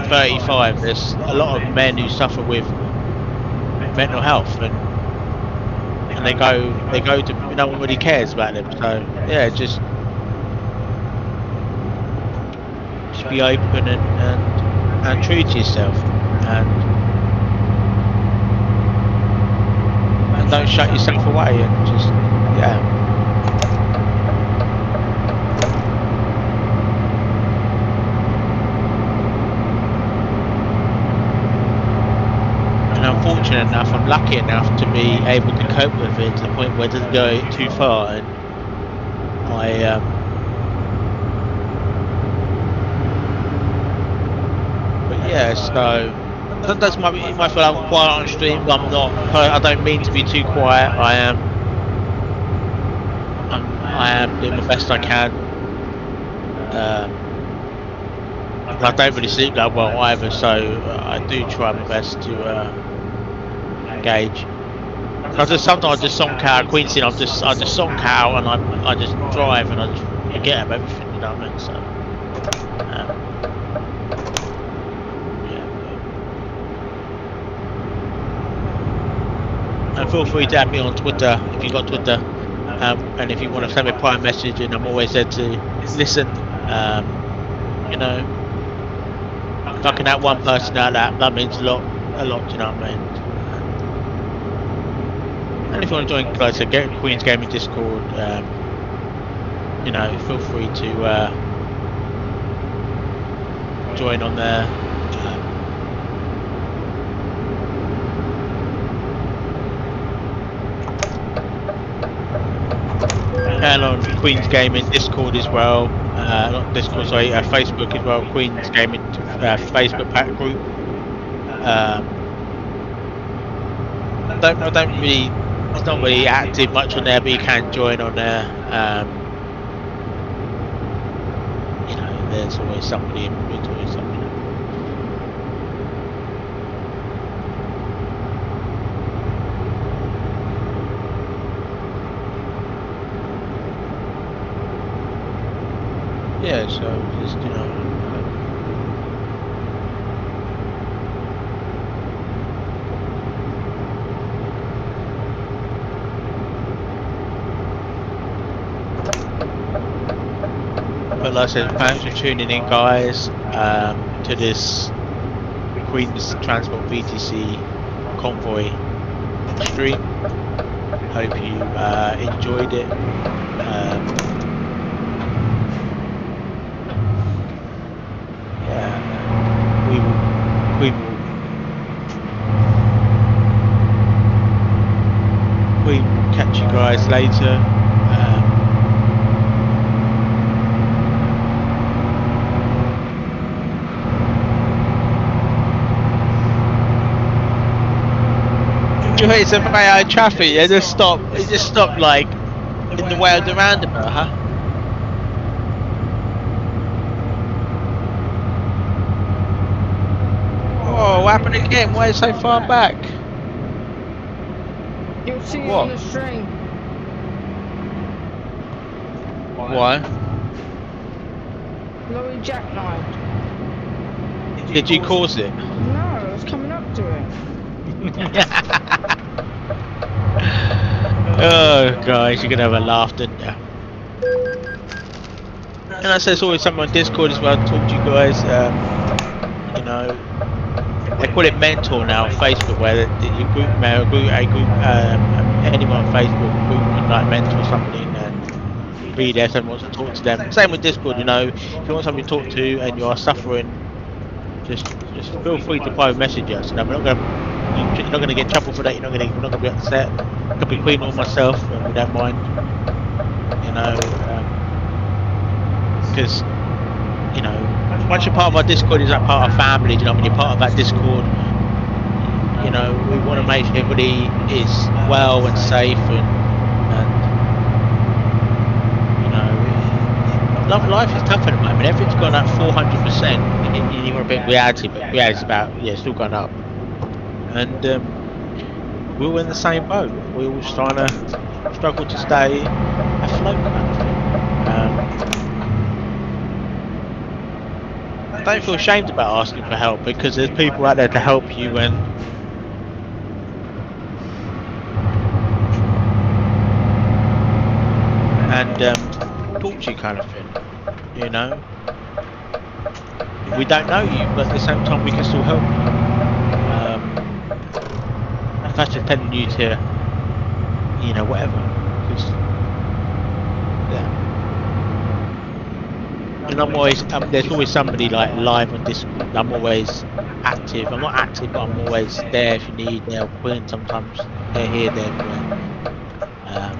35, there's a lot of men who suffer with mental health, and they go to, no one really cares about them. So yeah, just be open and true to yourself, and don't shut yourself away, and just, yeah. And I'm fortunate enough, I'm lucky enough to be able to cope with it to the point where it doesn't go too far, and but yeah, so sometimes you might feel I'm quiet on stream, but I'm not. I don't mean to be too quiet. I am doing the best I can. I don't really sleep that well either, so I do try my best to engage. I just sometimes I just sonk out Queenston. I just sonk out and I just drive and I just forget about everything. You know what I mean? So yeah. And feel free to add me on Twitter if you got Twitter. And if you want to send me a private message, and I'm always there to listen. You know, if I can have one person out, that means a lot. Do you know what I mean? And if you want to join, guys, so get Queen's Gaming Discord. You know, feel free to join on there. And on Queen's Gaming Discord as well. Not Discord, sorry, Facebook as well. Queen's Gaming Facebook group. I don't really. It's not really active much on there, but you can join on there. You know, there's always somebody. There's always somebody. Yeah, so just, you know, but like I said, thanks for tuning in, guys, to this Queen's Transport VTC Convoy stream. Hope you enjoyed it. We will catch you guys later. You hate some AI traffic, yeah? It just stopped like in the way of the roundabout, huh? Oh, what happened again? Why is it so far back? You'll see it on the stream. Why? Lorry jackknifed. Did you cause it? No, I was coming up to it. Oh guys, you're gonna have a laugh, didn't you? And I said, there's always someone on Discord as well to talk to you guys. You know, they call it mentor now on Facebook, where you group anyone on Facebook group can like mentor somebody and be there. Someone wants to talk to them. Same with Discord, you know, if you want somebody to talk to and you are suffering, just feel free to private message us. You know, you're not gonna get trouble for that. We're not gonna be upset. It could be Queen or myself, and we don't mind. You know, because you know, once you're part of our Discord, is that part of family. You know, when you're part of that Discord, you know, we want to make sure everybody is well and safe, and you know, life is tough at the moment. Everything's gone up 400%. And you want to be reality, but reality's about still going up. And we're all in the same boat. We're all trying to struggle to stay afloat. Don't feel ashamed about asking for help, because there's people out there to help you and talk to you, kind of thing. You know, we don't know you, but at the same time we can still help you. If that's just telling you to, you know, whatever. Cause, yeah. And I'm always, there's always somebody like live on Discord. I'm always active. I'm not active, but I'm always there if you need help. And sometimes they're here, there, everywhere. Yeah.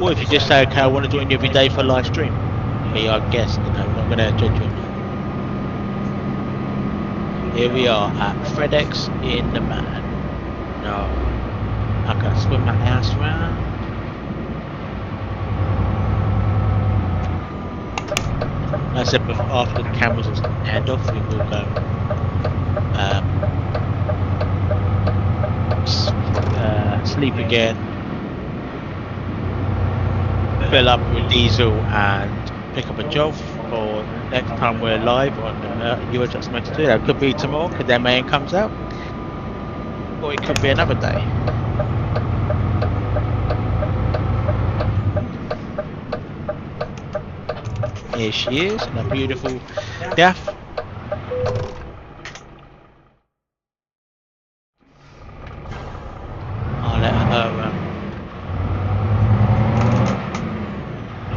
Or if you just say, okay, I want to join you every day for a live stream. Be our guest, you know, I'm not going to judge you. Here we are at FedEx in the man. No, I gotta swim my ass around. I said before, after the cameras are turned off, we will go sleep again, fill up with diesel, and pick up a job for next time we're live on Euro Truck Simulator 2. That could be tomorrow because their main comes out, or it could be another day. Here she is in a beautiful gaff. I'll let her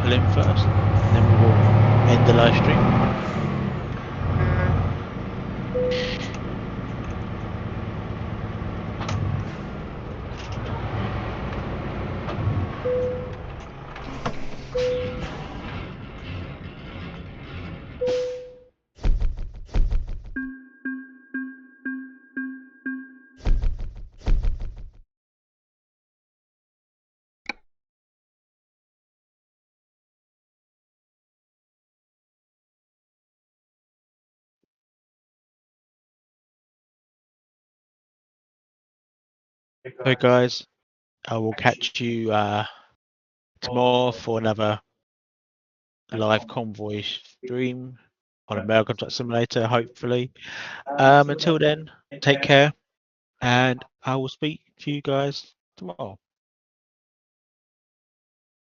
pull in first, and then we will end the live stream. So guys, I will catch you tomorrow for another live convoy stream on American Truck Simulator, hopefully. Until then, take care, and I will speak to you guys tomorrow.